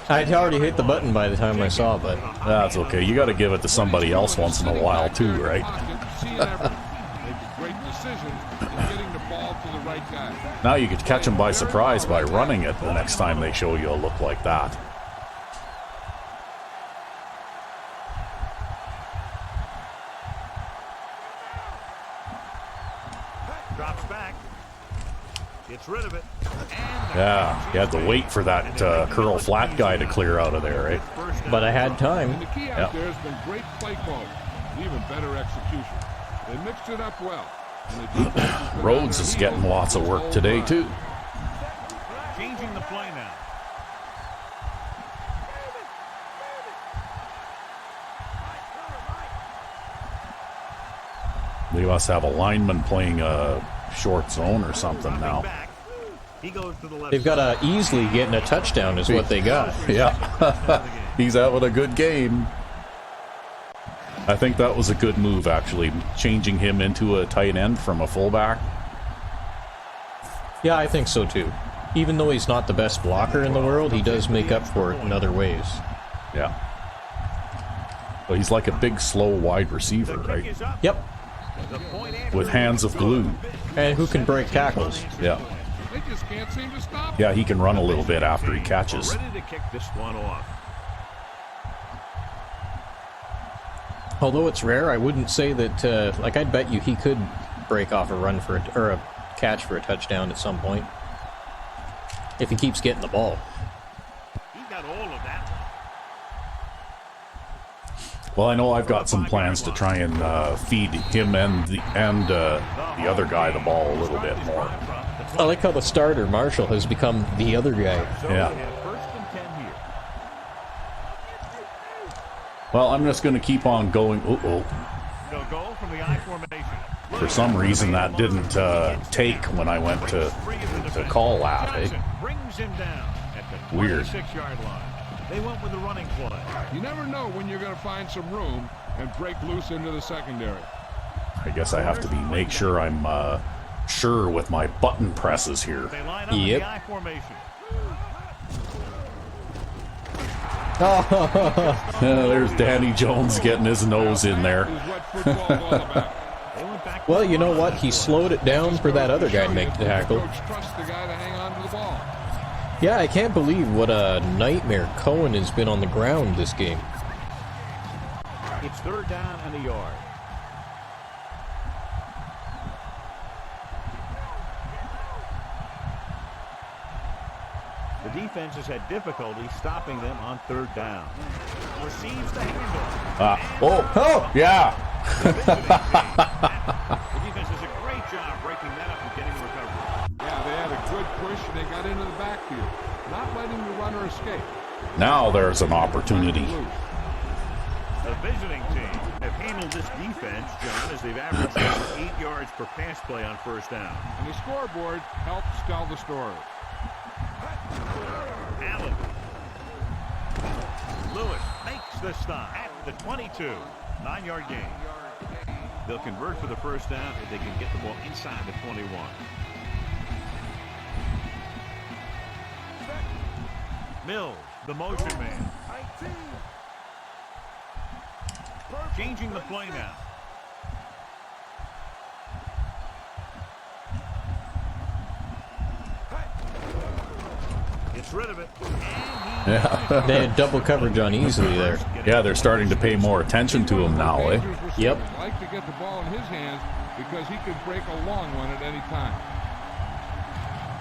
I'd already hit the button by the time I saw, but That's okay. You got to give it to somebody else once in a while, too, right? Great decisions in getting the ball to the right guy. Now you could catch them by surprise by running it the next time they show you a look like that. Drops back. Gets rid of it. Yeah, you had to wait for that curl flat guy to clear out of there, right? but I had time. And the key out there has been great play calling, even better execution. They mixed it up well. And the defense has been Rhodes on is their getting heels lots of this work whole today, time. too. Changing the play now. They must have a lineman playing a short zone or something now. Back. He goes to the left. They've got a easily getting a touchdown is what they got. Yeah, he's having a good game. I think that was a good move, actually, changing him into a tight end from a fullback. Yeah, I think so too. Even though he's not the best blocker in the world, he does make up for it in other ways. Yeah. But he's like a big, slow wide receiver, right? Yep. With hands of glue. And who can break tackles? Yeah. They just can't seem to stop. Yeah, he can run a little bit after he catches. Ready to kick this one off. Although it's rare, I wouldn't say that, like, I'd bet you he could break off a run for or a catch for a touchdown at some point. If he keeps getting the ball. He got all of that. Well, I know I've got some plans to try and feed him and the other guy the ball a little bit more. I like how the starter, Marshall, has become the other guy. Yeah. First and 10 here. Well, I'm just going to keep on going. They'll go from the I formation. For some reason, that didn't take when I went to call that. Johnson brings him down at the Weird. 26-yard line. They went with the running play. You never know when you're going to find some room and break loose into the secondary. I guess I have to make sure I'm sure with my button presses here. They line up in Yep. the I formation. There's Danny Jones getting his nose in there. Is what football's all about. They went back. Well, you know what? He slowed it down for that other guy to make the tackle. Coach trusts the guy to hang on to the ball. Yeah, I can't believe what a nightmare Cohen has been on the ground this game. It's third down and a yard. The defense has had difficulty stopping them on third down. Receives the handle. Oh, yeah. The defense does a great job breaking that up and getting the recovery. Yeah, they had a good push and they got into the backfield, not letting the runner escape. Now there's an opportunity. The visiting team have handled this defense, John, as they've averaged over 8 yards per pass play on first down. And the scoreboard helps tell the story. Allen. Lewis makes the stop at the 22. 9-yard gain. They'll convert for the first down if they can get the ball inside the 21. Mills, the motion man. Changing the play now. Gets rid of it. Yeah. They had double coverage on easily there. Yeah, they're starting to pay more attention to him now, eh? Yep. Like to get the ball in his hands because he could break a long one at any time.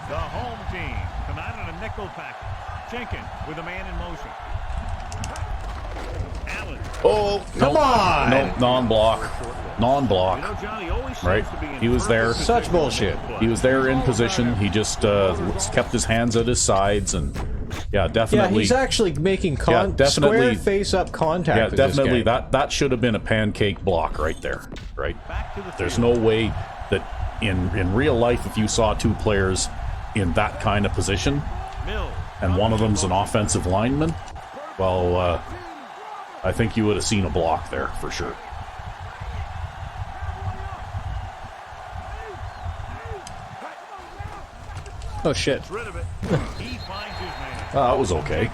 The home team come out in a nickel package. Jenkins with a man in motion. Allen. Oh, Come on! No, non-block. You Non-block. know, Johnny always seems Right. to be in He was there. Such bullshit. He was there in position. He just kept his hands at his sides and Yeah, Yeah, definitely. he's actually making definitely. square face-up contact Yeah, with this definitely. guy. That should have been a pancake block right there, right? There's no way that in real life, if you saw two players in that kind of position, and one of them's an offensive lineman, well, I think you would have seen a block there for sure. Oh shit. That was okay.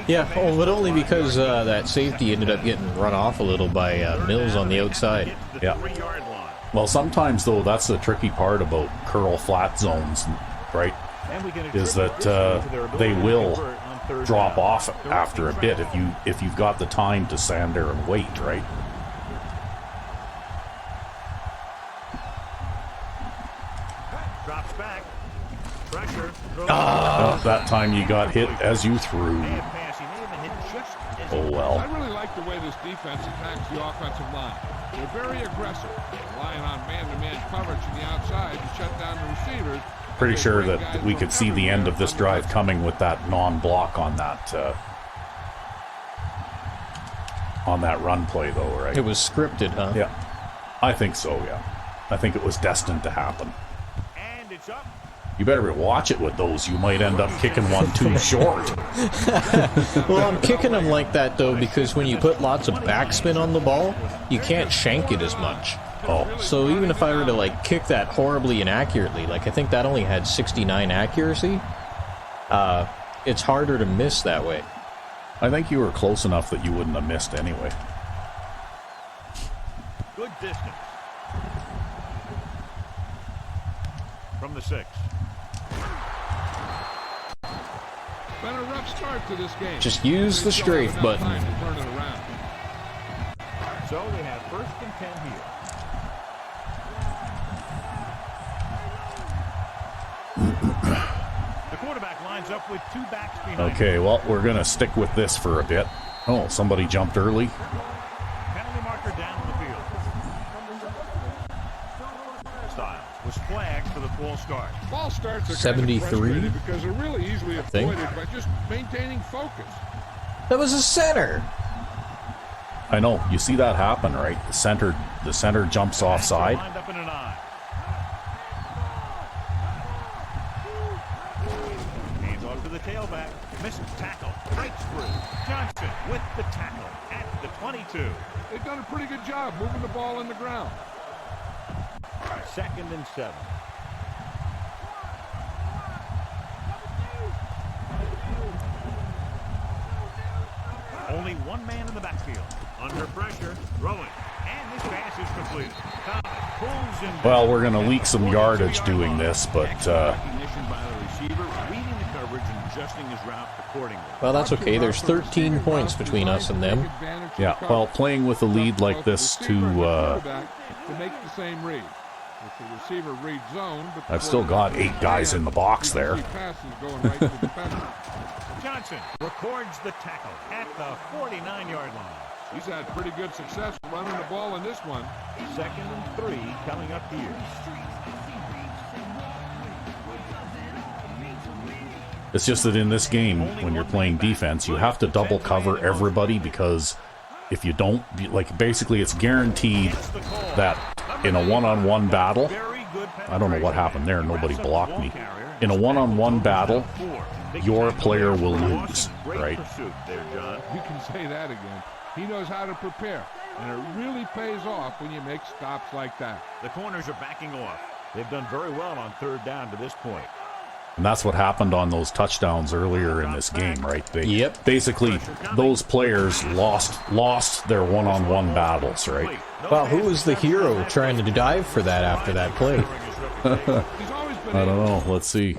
Yeah, oh, but only because that safety ended up getting run off a little by Mills on the outside. Yeah. Well, sometimes, though, that's the tricky part about curl flat zones, right? Is that they will drop off after a bit if you've got the time to stand there and wait, right? Drops back. Pressure. That time you got hit as you threw. Oh well. I really like the way this defense attacks the offensive line. They're very aggressive, relying on man-to-man coverage on the outside to shut down the receivers. Pretty sure that we could see the end of this drive coming with that non-block on that run play, though, right? It was scripted, huh? Yeah, I think so. Yeah, I think it was destined to happen. And it's up. You better watch it with those. You might end up kicking one too short. Well, I'm kicking them like that, though, because when you put lots of backspin on the ball, you can't shank it as much. Oh. So even if I were to, like, kick that horribly inaccurately, like, I think that only had 69 accuracy, it's harder to miss that way. I think you were close enough that you wouldn't have missed anyway. Good distance. From the 6. Been a rough start to this game. Just use the strafe button. Time to turn it around. So they have 1st and 10 here. The quarterback lines up with 2 backs behind. Okay, well, we're going to stick with this for a bit. Oh, somebody jumped early. Penalty marker down the field. Styles was flagged for the false start. False starts are 73? because they're really easily think. avoided by just maintaining focus. That was a center! I know, you see that happen, right? The center jumps offside. Lined up in an eye. Hands off to the tailback. Missed tackle. Breaks through. Johnson with the tackle at the 22. They've done a pretty good job moving the ball in the ground. 2nd and 7. Only one man in the backfield. Under pressure. Throwing. And this pass is completed. Pulls him down. Well, we're going to leak some yardage doing this, but Recognition by the receiver, reading the coverage and adjusting his route accordingly. Well, that's okay. There's 13 points between us and them. yeah, well, playing with a lead like this to to make the same read. If the receiver reads zone, but I've still got 8 guys in the box there. Passes going right to the defender. Johnson records the tackle at the 49-yard line. He's had pretty good success running the ball in this one. 2nd and 3 coming up here. It's just that in this game, when you're playing defense, you have to double cover everybody, because if you don't, like, basically it's guaranteed that in a one-on-one battle, I don't know what happened there, nobody blocked me. In a one-on-one battle, your player will lose, right? You can say that again. He knows how to prepare, and it really pays off when you make stops like that. The corners are backing off. They've done very well on 3rd down to this point. And that's what happened on those touchdowns earlier in this game, right? Yep. Basically, those players lost their one-on-one battles, right? Wow, who was the hero trying to dive for that after that play? He's always been I don't know. Let's see.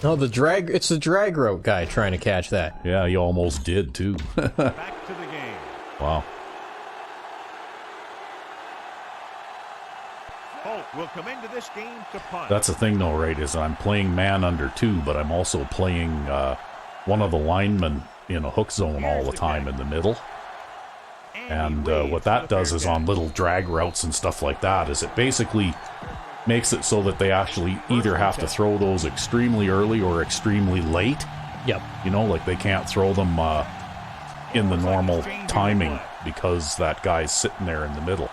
No, it's the drag route guy trying to catch that. Yeah, you almost did, too. Back to the game. Wow. Holt will come into this game to punt. That's the thing, though, right, is I'm playing man under 2, but I'm also playing one of the linemen in a hook zone all the time in the middle. And what that does is on little drag routes and stuff like that, is it basically makes it so that they actually either have to throw those extremely early or extremely late. Yep. You know, like they can't throw them in the normal timing because that guy's sitting there in the middle.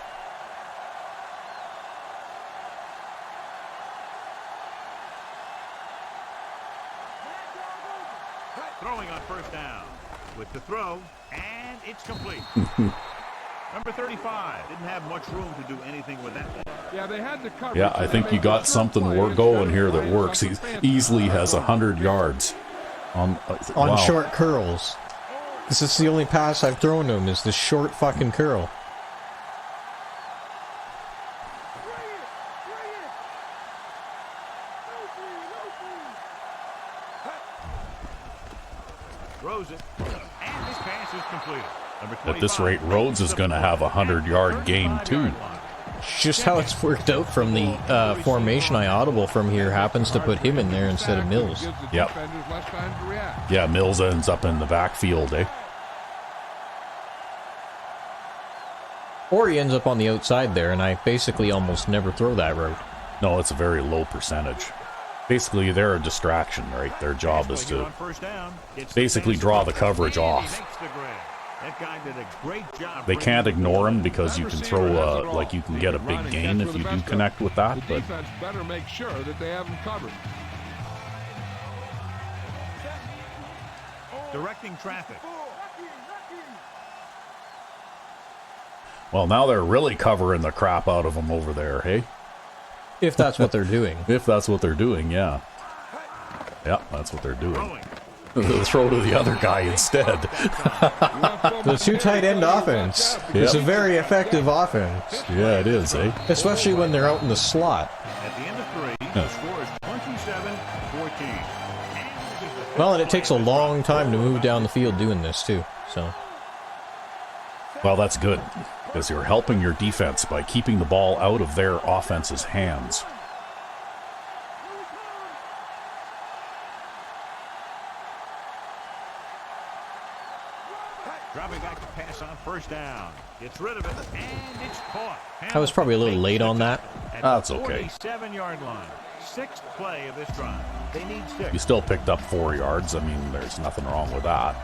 Throwing on first down with the throw, and it's complete. Number 35 didn't have much room to do anything with that. Yeah, they had the coverage. Yeah, I think you got something we're going here that works. He easily has 100 yards on wow. short curls. This is the only pass I've thrown to him, is this short fucking curl. Throws it, and this pass is completed. At this rate, Rhodes is going to have a 100-yard game too. Just how it's worked out from the formation I audible from here happens to put him in there instead of Mills. Yep. Yeah, Mills ends up in the backfield, eh? Or he ends up on the outside there, and I basically almost never throw that route. No, it's a very low percentage. Basically, they're a distraction, right? Their job is to basically draw the coverage off. That guy did a great job. They can't ignore him because you can throw, like you can get a big gain if you do connect with that. The But defense better make sure that they have him covered. Directing traffic. well, now they're really covering the crap out of him over there, hey? If that's what they're doing. If that's what they're doing, yeah. Yeah, that's what they're doing. They'll throw to the other guy instead. The two tight end offense is a very effective offense. Yeah, it is, eh? Especially when they're out in the slot. At the end of 3, the score is 27-14. Well, and it takes a long time to move down the field doing this, too. So, Well, that's good, because you're helping your defense by keeping the ball out of their offense's hands. Dropping back to pass on first down. Gets rid of it, and it's caught. I was probably a little late on that. That's okay. 47-yard line. 6th play of this drive. They need 6. You still picked up 4 yards. I mean, there's nothing wrong with that.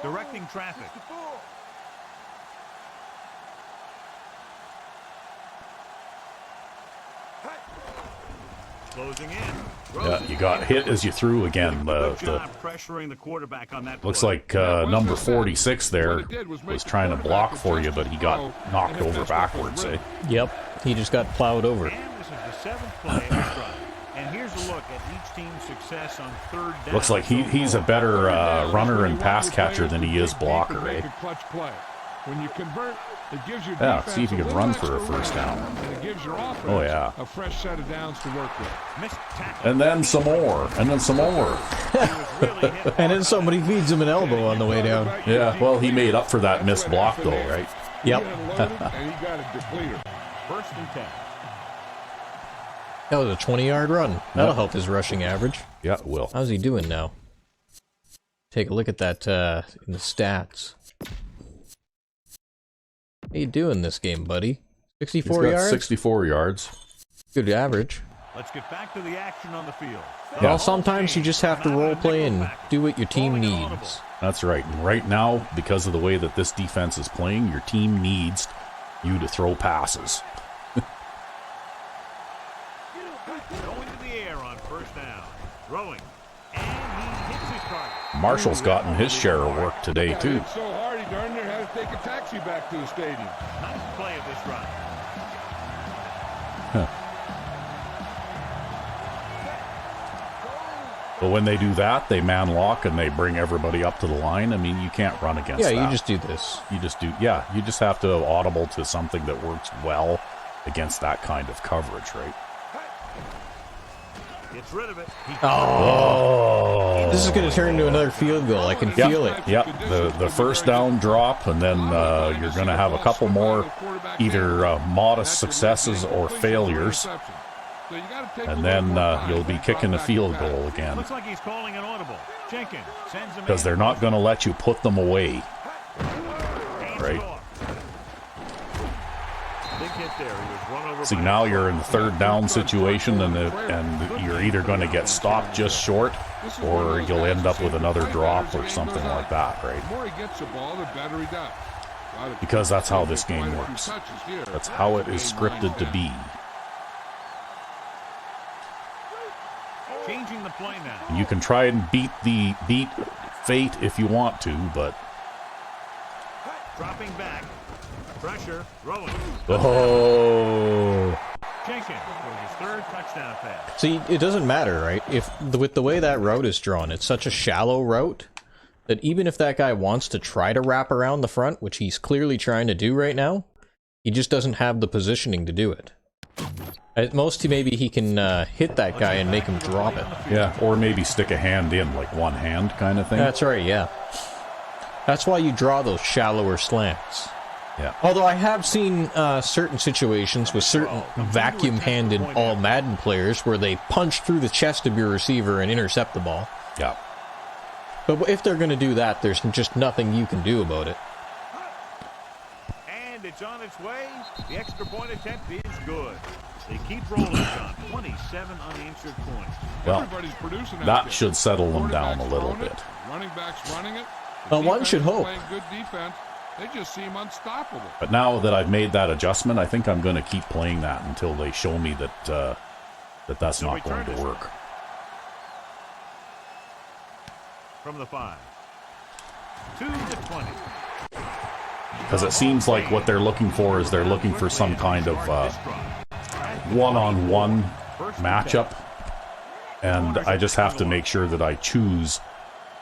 Directing traffic. Closing in. Yeah, you got hit as you threw again. Pressuring the quarterback on that. Looks like number 46 there was trying to block for you, but he got knocked over backwards, eh? Yep, he just got plowed over. And this is the 7th play of this drive. And here's a look at each team's success on 3rd down. Looks like he's a better runner and pass catcher than he is blocker, eh? When you convert, it gives your Yeah, see if you can run for a first down. And it gives your offense Oh, yeah. a fresh set of downs to work with. And then some more, and then some more. And then somebody feeds him an elbow on the way down. Yeah, well, he made up for that missed block, though, right? Yep. And he got a depleter. 1st and 10. That was a 20-yard run. That'll help his rushing average. Yeah, it will. How's he doing now? Take a look at that in the stats. How you doing this game, buddy? 64 He's got yards? 64 yards. Good average. Let's get back to the action on the field. Well, sometimes you just have to role play and do what your team needs. That's right. And right now, because of the way that this defense is playing, your team needs you to throw passes. Going to the air on 1st down. Throwing. And he hits his target. Marshall's gotten his share of work today, too. So hard, he darn near had to take a taxi back to the stadium. 9th play of this drive. But when they do that, they man lock and they bring everybody up to the line. I mean, you can't run against that. Yeah, you just do this. You just do, yeah, you just have to audible to something that works well against that kind of coverage, right? Gets rid of it. Oh! This is going to turn into another field goal. I can feel it. Yep, the first down drop, and then you're going to have a couple more either modest successes or failures. And then you'll be kicking a field goal again. Looks like he's calling an audible. Jenkins sends him because they're not going to let you put them away. right? See, now you're in the third down situation, and you're either going to get stopped just short, or you'll end up with another drop or something like that, right? The more he gets the ball, the better he does. Because that's how this game works. That's how it is scripted to be. Changing the play now. You can try and beat fate if you want to, but Dropping back. Pressure. Rolling. oh, Jenkins with his third touchdown pass. See, it doesn't matter, right? With the way that route is drawn, it's such a shallow route that even if that guy wants to try to wrap around the front, which he's clearly trying to do right now, he just doesn't have the positioning to do it. At most, maybe he can hit that guy and make him drop it. yeah, or maybe stick a hand in, like one hand kind of thing. That's right, yeah. That's why you draw those shallower slants. Yeah. Although I have seen certain situations with certain vacuum-handed all-Madden players where they punch through the chest of your receiver and intercept the ball. Yeah. But if they're going to do that, there's just nothing you can do about it. And it's on its way. The extra point attempt is good. They keep rolling, John. 27 unanswered points. Well, Everybody's producing that should settle them down a little bit. Running backs running it. Well, one should hope. Playing good defense. They just seem unstoppable. But now that I've made that adjustment, I think I'm going to keep playing that until they show me that that's not going to work. From the 5. To the 20. Because it seems like what they're looking for is they're looking for some kind of one-on-one matchup. And I just have to make sure that I choose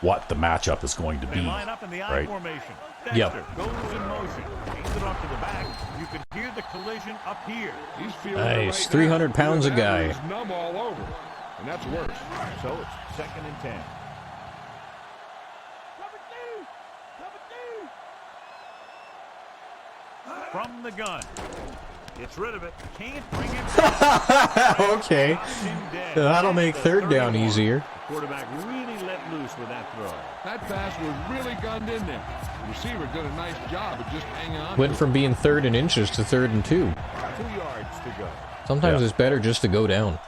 what the matchup is going to be. Right? Yep. Goes in motion. Hands it off to the back. You can hear the collision up here. He's feeling Nice. right 300 now. pounds a That guy. is numb all over. And that's worse. So it's 2nd and 10. From the gun. Gets rid of it. Can't bring it back. Okay. That'll make third down easier. The quarterback really let loose with that throw. That pass was really gunned in there. The receiver did a nice job of just hanging on. Went from being 3rd and inches to 3rd and 2. 2 yards to go. Sometimes it's better just to go down.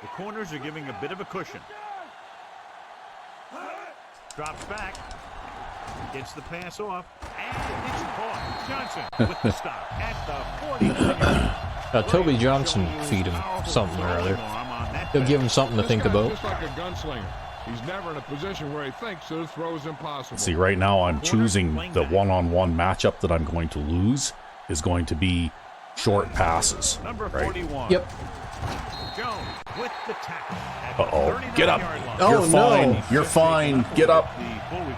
The corners are giving a bit of a cushion. Drops back. Gets the pass off. And it's caught. Johnson with the stop at the 40. Toby Johnson feed him something or other. He'll give him something to think about. Just like a gunslinger. He's never in a position where he thinks that the throw is impossible. See, right now I'm choosing the one-on-one matchup that I'm going to lose is going to be short passes. Number right? 41. Yep. Jones with the tackle. At the Uh-oh. Get up. 39-yard line. Oh, You're fine. no. You're fine. Get up.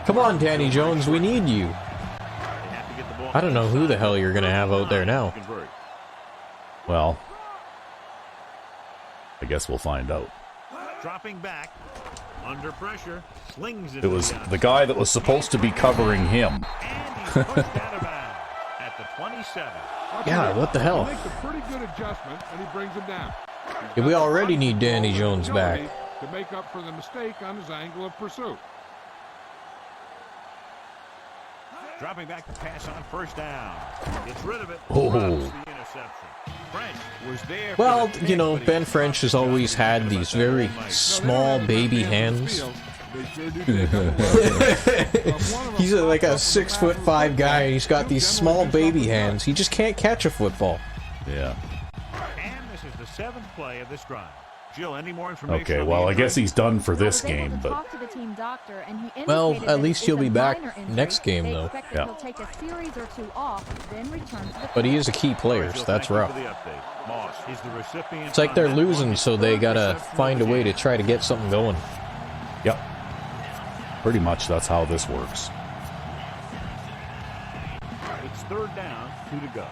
Come on, Danny Jones, we need you. I don't know who the hell you're going to have out there now. Well, I guess we'll find out. Dropping back. Under pressure. Slings it. It was the guy that was supposed to be covering him. And he's pushed out of bounds at the 27. Yeah, what the hell? He makes a pretty good adjustment, and he brings him down. Yeah, we already need Danny Jones back. To make up for the mistake on his angle of pursuit. Dropping back to pass on first down. Gets rid of it. Oh. Drops the interception. French was there. Well, you know, Ben French has always had these very small baby hands. He's like a 6'5" guy, and he's got these small baby hands. He just can't catch a football. Yeah. And this is the 7th play of this drive. Jill, any more information? Okay, on the well, I injury? guess he's done for this game, but Talk to the team doctor, and he Well, indicated at that least it's he'll a be back minor injury. next game, They though. expect that Yeah. he'll take a series or 2 off, then return to the But he is a key player, so that's Thank you rough. for the update. Moss is the recipient It's like on they're that losing, one. so they gotta 4% find a way to more try to get something going. yep. Pretty much that's how this works. It's 3rd down, 2 to go.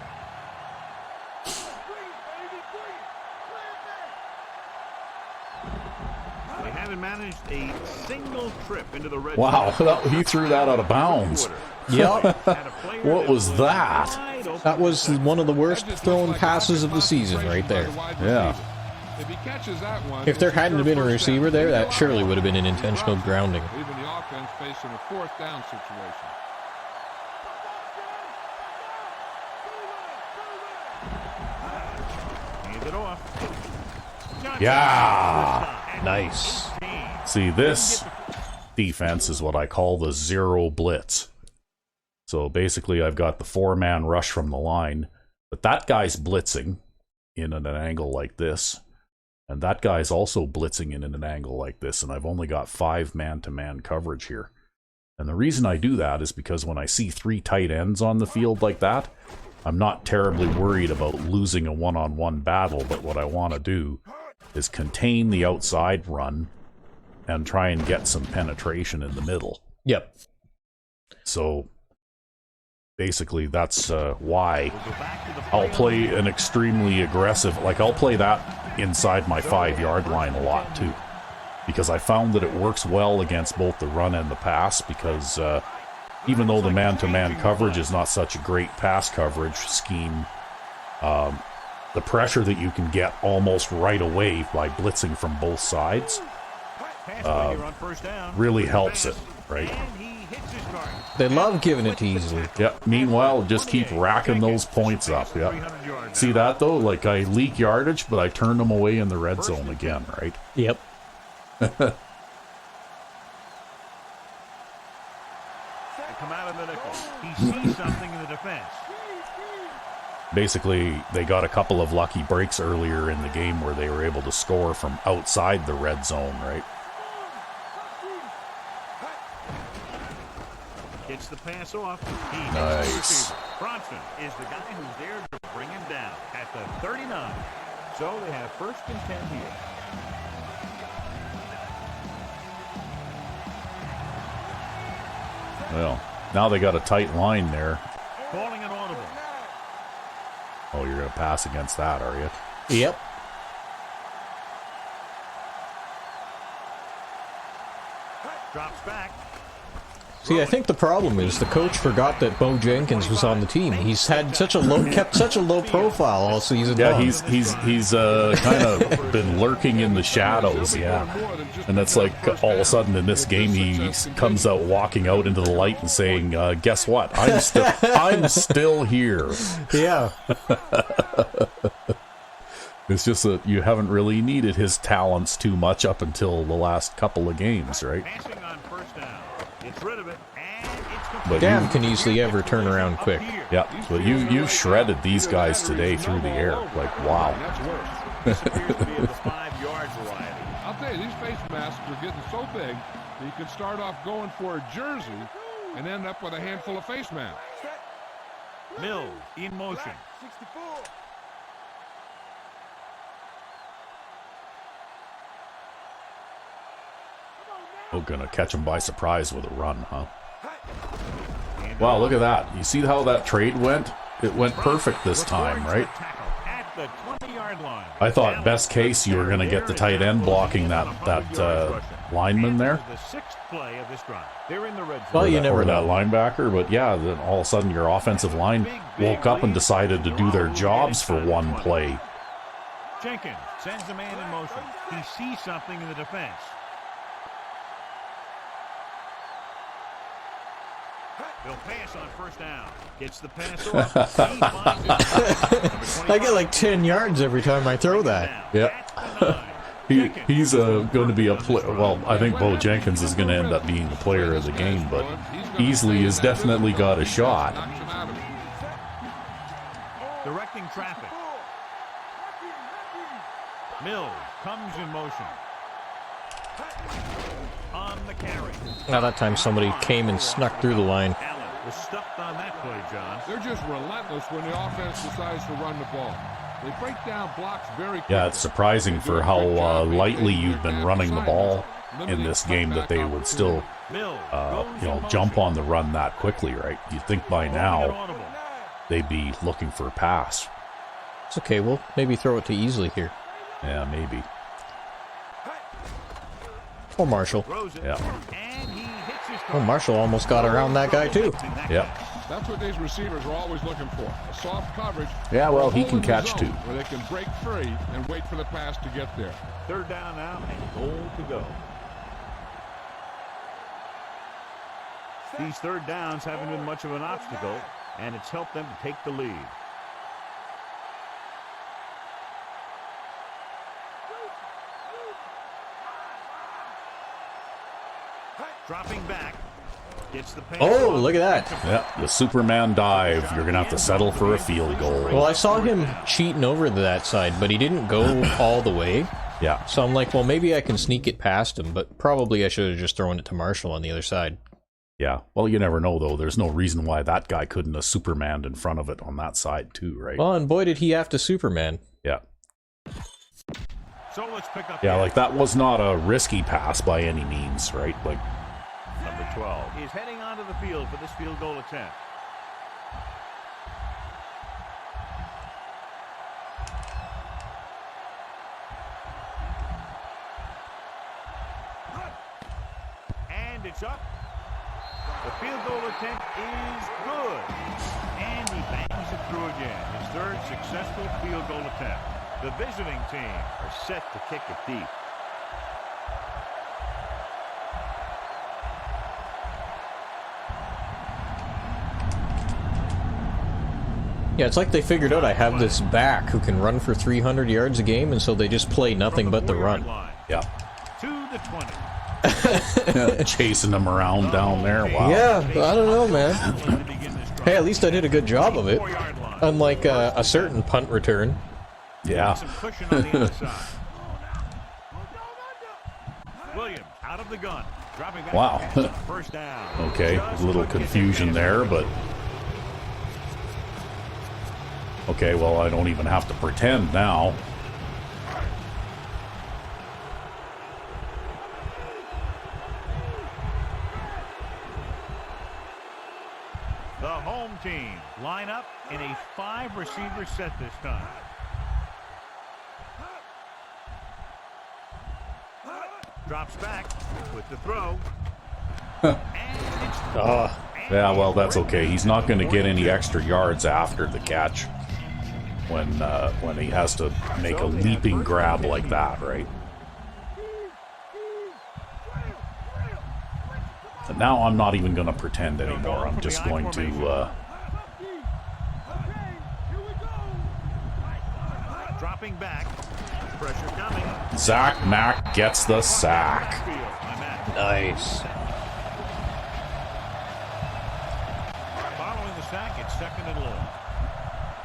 They haven't managed a single trip into the red Wow, zone. he threw that out of bounds. Yep. Had a player What was that? wide open. That was one of the worst thrown passes of the season right there. Yeah. If he catches that one, If there he'll hadn't secure been a first down. receiver there, that surely would have been an intentional grounding. Even the offense facing a 4th down situation. it off. Yeah. Nice. See, this defense is what I call the zero blitz. So basically, I've got the 4-man rush from the line, but that guy's blitzing in at an angle like this, and that guy's also blitzing in at an angle like this, and I've only got 5 man-to-man coverage here. And the reason I do that is because when I see 3 tight ends on the field like that, I'm not terribly worried about losing a one-on-one battle, but what I want to do is contain the outside run and try and get some penetration in the middle. Yep. So basically, that's why I'll play an extremely aggressive, like I'll play that inside my 5-yard line a lot too, because I found that it works well against both the run and the pass, because even though the man-to-man coverage is not such a great pass coverage scheme, the pressure that you can get almost right away by blitzing from both sides really helps it, right? They love giving it to easily. Yep. Meanwhile, just keep racking those points up. Yep. See that though? Like I leak yardage, but I turn them away in the red zone again, right? Yep. Come out of the nickel. He sees something in the defense. Basically, they got a couple of lucky breaks earlier in the game where they were able to score from outside the red zone, right? Gets the pass off. Nice. Bronson is the guy who's there to bring him down at the 39. So they have 1st and 10 here. Well, now they got a tight line there. Calling an audible. Oh, you're going to pass against that, are you? Yep. Drops back. See, I think the problem is the coach forgot that Bo Jenkins was on the team. He's had kept such a low profile all season long. Yeah, he's kind of been lurking in the shadows, yeah. And that's like all of a sudden in this game he comes out walking out into the light and saying, "Guess what? I'm still here." Yeah. It's just that you haven't really needed his talents too much up until the last couple of games, right? Passing on 1st down. Gets rid of it, and it's complete. But Cam can easily ever turn around quick. Yeah, but you shredded these guys today through the air. Like, wow. This appears to be of the 5-yard variety. I'll tell you, these face masks are getting so big that you can start off going for a jersey and end up with a handful of face masks. Mills in motion. Oh, gonna catch him by surprise with a run, huh? Wow, look at that. You see how that trade went? It went perfect this time, right? At the 20-yard line. I thought best case you were gonna get the tight end blocking that lineman there. The 6th play of this drive. They're in the red zone. Well, you never Or that know. linebacker, but yeah, then all of a sudden your offensive line woke up and decided to do their jobs for one play. Jenkins sends a man in motion. He sees something in the defense. He'll pass on 1st down. Gets the pass off. He finds it. I get like 10 yards every time I throw that. Yeah. He's going to be a player. Well, I think Bo Jenkins is going to end up being the player of the game, but Easley has definitely got a shot. Directing traffic. Mills comes in motion. On the carry. Now that time somebody came and snuck through the line. Allen was stuffed on that play, John. They're just relentless when the offense decides to run the ball. They break down blocks very quickly. Yeah, it's surprising for how lightly you've been running the ball in this game that they would still, jump on the run that quickly, right? You'd think by now they'd be looking for a pass. It's okay, we'll maybe throw it to Easley here. Yeah, maybe. Or Marshall. Yeah. Oh, Marshall almost got around that guy too. Yeah. That's what these receivers are always looking for. A soft coverage. Yeah, well, he can in the catch zone too. Where they can break free and wait for the pass to get there. 3rd down now and goal to go. These 3rd downs haven't been much of an obstacle, and it's helped them to take the lead. Dropping back. Gets the pass Oh, off. look at that. Yeah, the Superman dive. You're going to have to settle for a field goal. Well, I saw him cheating over to that side, but he didn't go all the way. Yeah. So I'm like, well, maybe I can sneak it past him, but probably I should have just thrown it to Marshall on the other side. Yeah. Well, you never know, though. There's no reason why that guy couldn't have Supermaned in front of it on that side, too, right? Well, and boy, did he have to Superman. Yeah. So let's pick up. Yeah, like that was not a risky pass by any means, right? Like, Number 12 is heading onto the field for this field goal attempt. And it's up. The field goal attempt is good. And he bangs it through again. His third successful field goal attempt. The visiting team are set to kick it deep. Yeah, it's like they figured out I have this back who can run for 300 yards a game, and so they just play nothing but the run. yeah. To the 20. Chasing them around down there. Wow. Yeah, I don't know, man. Hey, at least I did a good job of it. Unlike a certain punt return. Yeah. Some cushion on the other side. Williams out of the gun. Dropping back. Wow. First down. Okay, a little confusion there, but... Okay, well, I don't even have to pretend now. The home team line up in a 5-receiver set this time. Drops back with the throw. And it's Yeah, well, that's okay. He's not going to get any extra yards after the catch when he has to make a leaping grab like that, right? And now I'm not even going to pretend anymore. I'm just going to... dropping back. Pressure coming. Zach Mack gets the sack. Nice. Following the sack, it's second and long.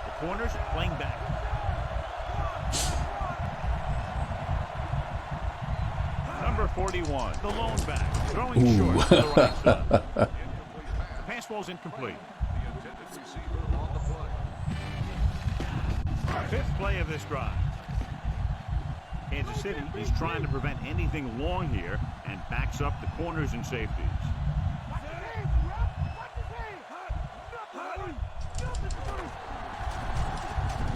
The corners playing back. Number 41, the lone back, throwing short to the right side. The pass ball's incomplete. Fifth play of this drive. Kansas City is trying to prevent anything long here and backs up the corners and safeties.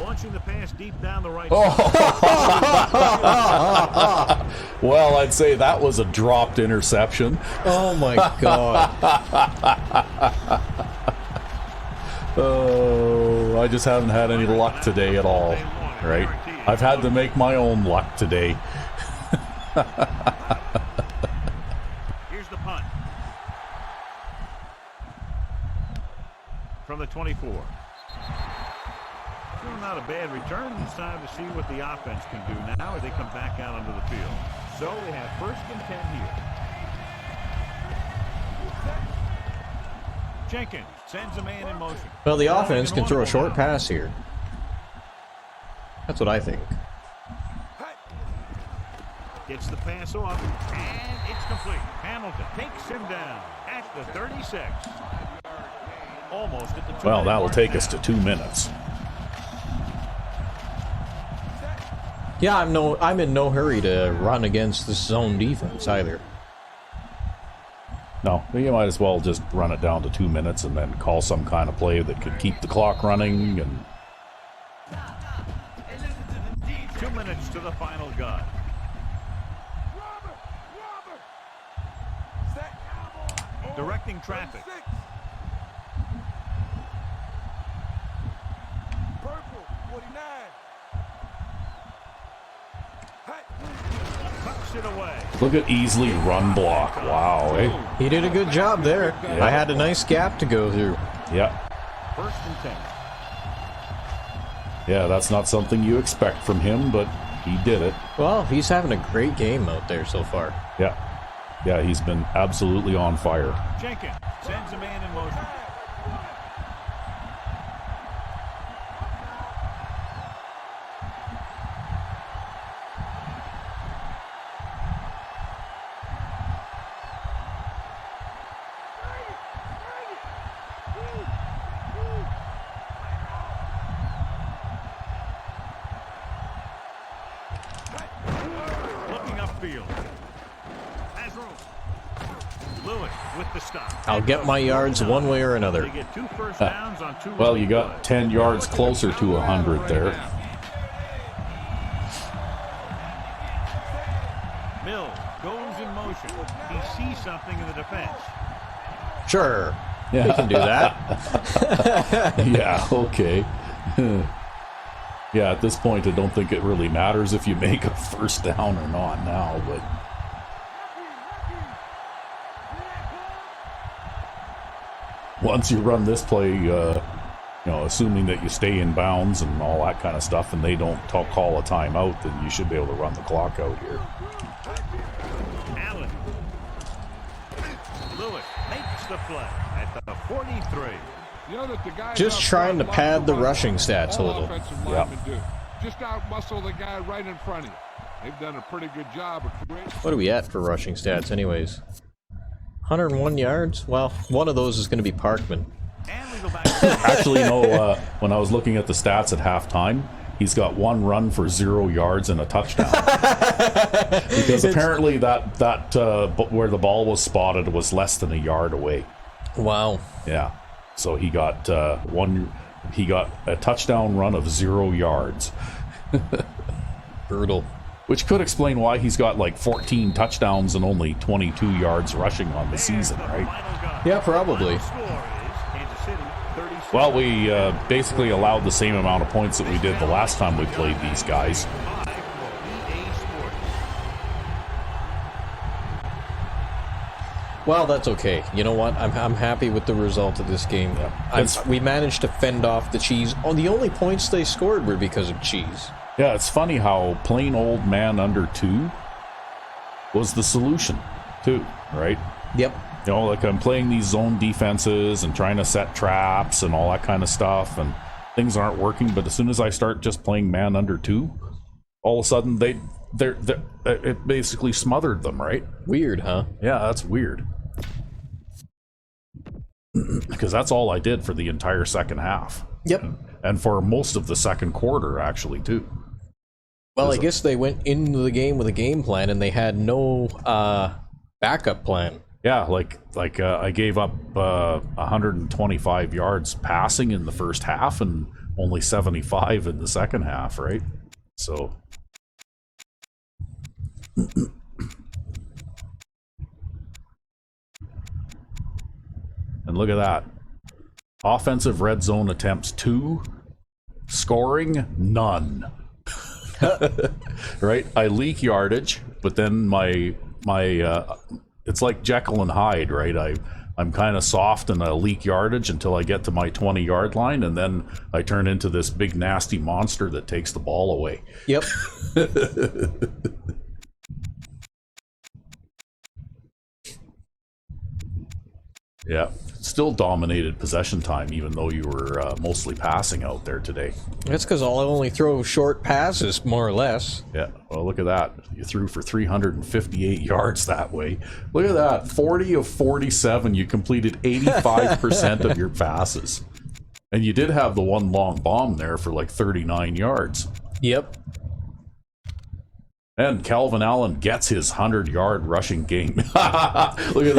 Launching the pass deep down the right side. Well, I'd say that was a dropped interception. Oh my god. Oh, I just haven't had any luck today at all, right? I've had to make my own luck today. Here's the punt. From the 24. Still not a bad return. It's time to see what the offense can do now as they come back out onto the field. So they have first and 10 here. Jenkins sends a man in motion. Well, the offense can throw a short pass here. That's what I think. Gets the pass off, and it's complete. Hamilton takes him down at the 36. Almost at the 2. Well, that'll take us to 2 minutes. Yeah, I'm in no hurry to run against this zone defense either. No, you might as well just run it down to 2 minutes and then call some kind of play that could keep the clock running. And 2 minutes to the final gun. Directing traffic. Purple, 49. Tucks it away. look at Easley run block. Wow, eh? He did a good job there. Yeah. I had a nice gap to go through. Yeah. First and 10. Yeah, that's not something you expect from him, but he did it. Well, he's having a great game out there so far. Yeah. Yeah, he's been absolutely on fire. Jenkins sends a man in motion. Looking upfield. Has room. Lewis with the stop. I'll get my yards one way or another. They get 2 first downs on 2. Well, you got 10 yards closer to 100 there. Mills goes in motion. He sees something in the defense. Sure, we can do that. Yeah, okay. Yeah, at this point, I don't think it really matters if you make a first down or not now, but... Once you run this play, you know, assuming that you stay in bounds and all that kind of stuff, and they don't call a timeout, then you should be able to run the clock out here. Allen. Lewis makes the play at the 43. You know that the guys Just up trying front to pad love the run. rushing stats a All little. offensive linemen do. Just out-muscle the guy right in front of you. They've done a pretty good job of creating... What are we at for rushing stats, anyways? 101 yards? Well, one of those is going to be Parkman. And we go back. Actually, no, when I was looking at the stats at halftime, he's got 1 run for 0 yards and a touchdown. Because apparently that where the ball was spotted was less than a yard away. Wow. Yeah. So he got he got a touchdown run of 0 yards. Brutal. Which could explain why he's got like 14 touchdowns and only 22 yards rushing on the season, right? Yeah, probably. Well, we basically allowed the same amount of points that we did the last time we played these guys. Well, that's okay. You know what? I'm happy with the result of this game. We managed to fend off the cheese. Oh, the only points they scored were because of cheese. Yeah, it's funny how plain old man under 2 was the solution, too, right? Yep. You know, like I'm playing these zone defenses and trying to set traps and all that kind of stuff, and things aren't working. But as soon as I start just playing man under 2, all of a sudden it basically smothered them, right? Weird, huh? Yeah, that's weird. Because that's all I did for the entire second half. Yep. And for most of the second quarter, actually, too. Well, I guess they went into the game with a game plan, and they had no backup plan. Yeah, like I gave up 125 yards passing in the first half and only 75 in the second half, right? So... And look at that. Offensive red zone attempts 2, scoring none. Right? I leak yardage, but then my it's like Jekyll and Hyde, right? I'm kind of soft and I leak yardage until I get to my 20-yard line, and then I turn into this big nasty monster that takes the ball away. Yep. Yeah, still dominated possession time, even though you were mostly passing out there today. That's because I'll only throw short passes, more or less. Yeah, well, look at that. You threw for 358 yards that way. Look at that. 40 of 47. You completed 85% of your passes. And you did have the one long bomb there for like 39 yards. Yep. And Calvin Allen gets his 100-yard rushing game. Look at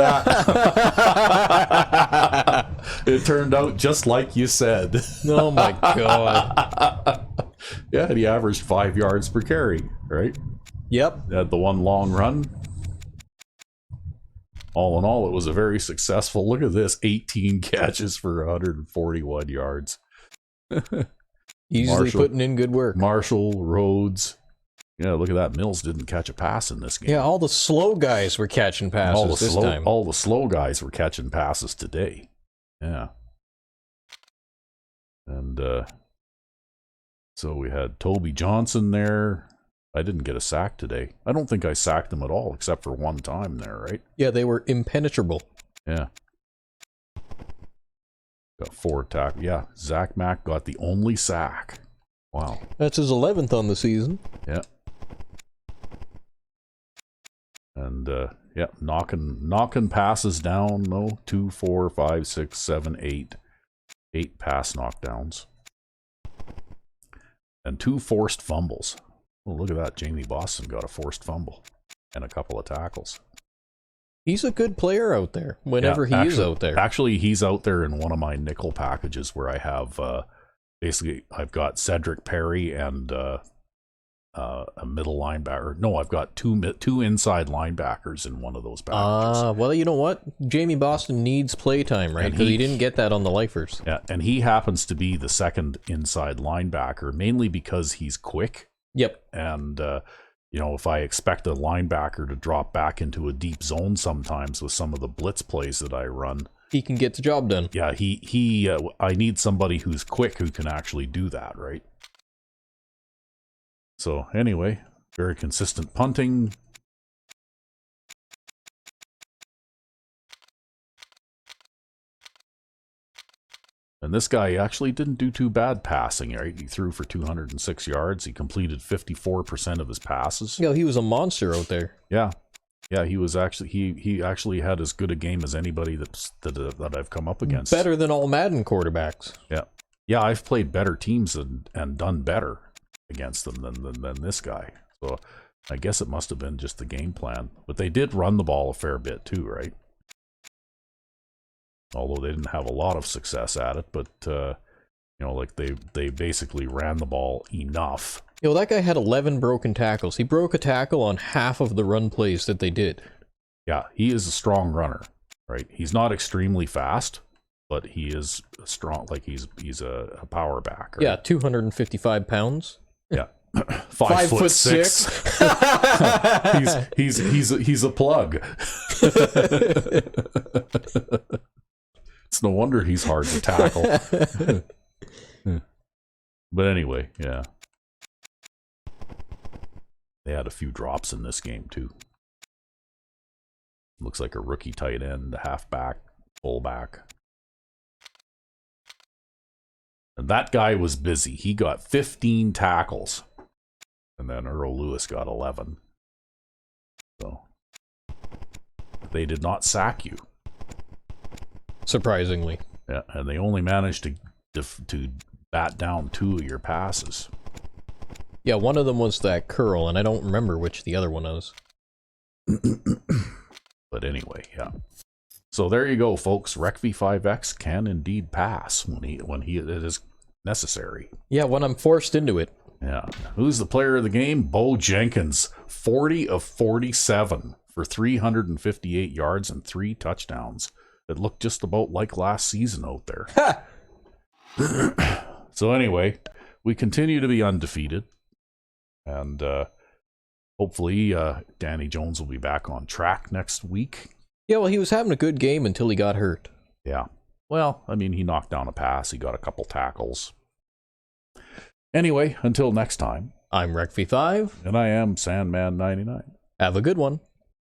that. It turned out just like you said. Oh my god. Yeah, and he averaged 5 yards per carry, right? Yep. Had the one long run. All in all, it was a very successful. Look at this, 18 catches for 141 yards. Easily putting in good work. Marshall, Rhodes. Yeah, look at that. Mills didn't catch a pass in this game. Yeah, all the slow guys were catching passes this time. All the slow guys were catching passes today. Yeah. And so we had Toby Johnson there. I didn't get a sack today. I don't think I sacked him at all, except for one time there, right? Yeah, they were impenetrable. Yeah. Got 4 tack. Yeah, Zach Mack got the only sack. Wow. That's his 11th on the season. Yeah. And, yeah, knocking passes down. No, 2, 4, 5, 6, 7, 8. 8 pass knockdowns. And 2 forced fumbles. Oh, look at that. Jamie Boston got a forced fumble. And a couple of tackles. He's a good player out there, whenever he is out there. Actually, he's out there in one of my nickel packages where I have, basically, I've got Cedric Perry and a middle linebacker. No, I've got two inside linebackers in one of those packages. Well, you know what? Jamie Boston needs playtime, right? Because he didn't get that on the lifers. Yeah, and he happens to be the second inside linebacker, mainly because he's quick. Yep. And, you know, if I expect a linebacker to drop back into a deep zone sometimes with some of the blitz plays that I run, he can get the job done. Yeah, I need somebody who's quick who can actually do that, right? So anyway, very consistent punting. And this guy actually didn't do too bad passing, right? He threw for 206 yards. He completed 54% of his passes. Yeah, he was a monster out there. Yeah. Yeah, he was actually he actually had as good a game as anybody that I've come up against. Better than all Madden quarterbacks. Yeah. Yeah, I've played better teams and done better against them than this guy. So I guess it must have been just the game plan. But they did run the ball a fair bit too, right? Although they didn't have a lot of success at it, but you know, like they basically ran the ball enough. You know, that guy had 11 broken tackles. He broke a tackle on half of the run plays that they did. Yeah, he is a strong runner, right? He's not extremely fast, but he is strong. Like he's a power back. Right? Yeah, 255 pounds. Yeah, 5'6". he's a plug. It's no wonder he's hard to tackle. But anyway, yeah. They had a few drops in this game too. Looks like a rookie tight end, a halfback, fullback. And that guy was busy. He got 15 tackles. And then Earl Lewis got 11. So they did not sack you. Surprisingly. Yeah, and they only managed to bat down 2 of your passes. Yeah, one of them was that curl, and I don't remember which the other one was. But anyway, yeah. So there you go, folks. Recv5x can indeed pass when it is necessary. Yeah, when I'm forced into it. Yeah. Who's the player of the game? Bo Jenkins, 40 of 47 for 358 yards and 3 touchdowns. It looked just about like last season out there. So anyway, we continue to be undefeated. And hopefully Danny Jones will be back on track next week. Yeah, well, he was having a good game until he got hurt. Yeah. Well, I mean, he knocked down a pass. He got a couple tackles. Anyway, until next time. I'm Recv5. And I am Sandman99. Have a good one.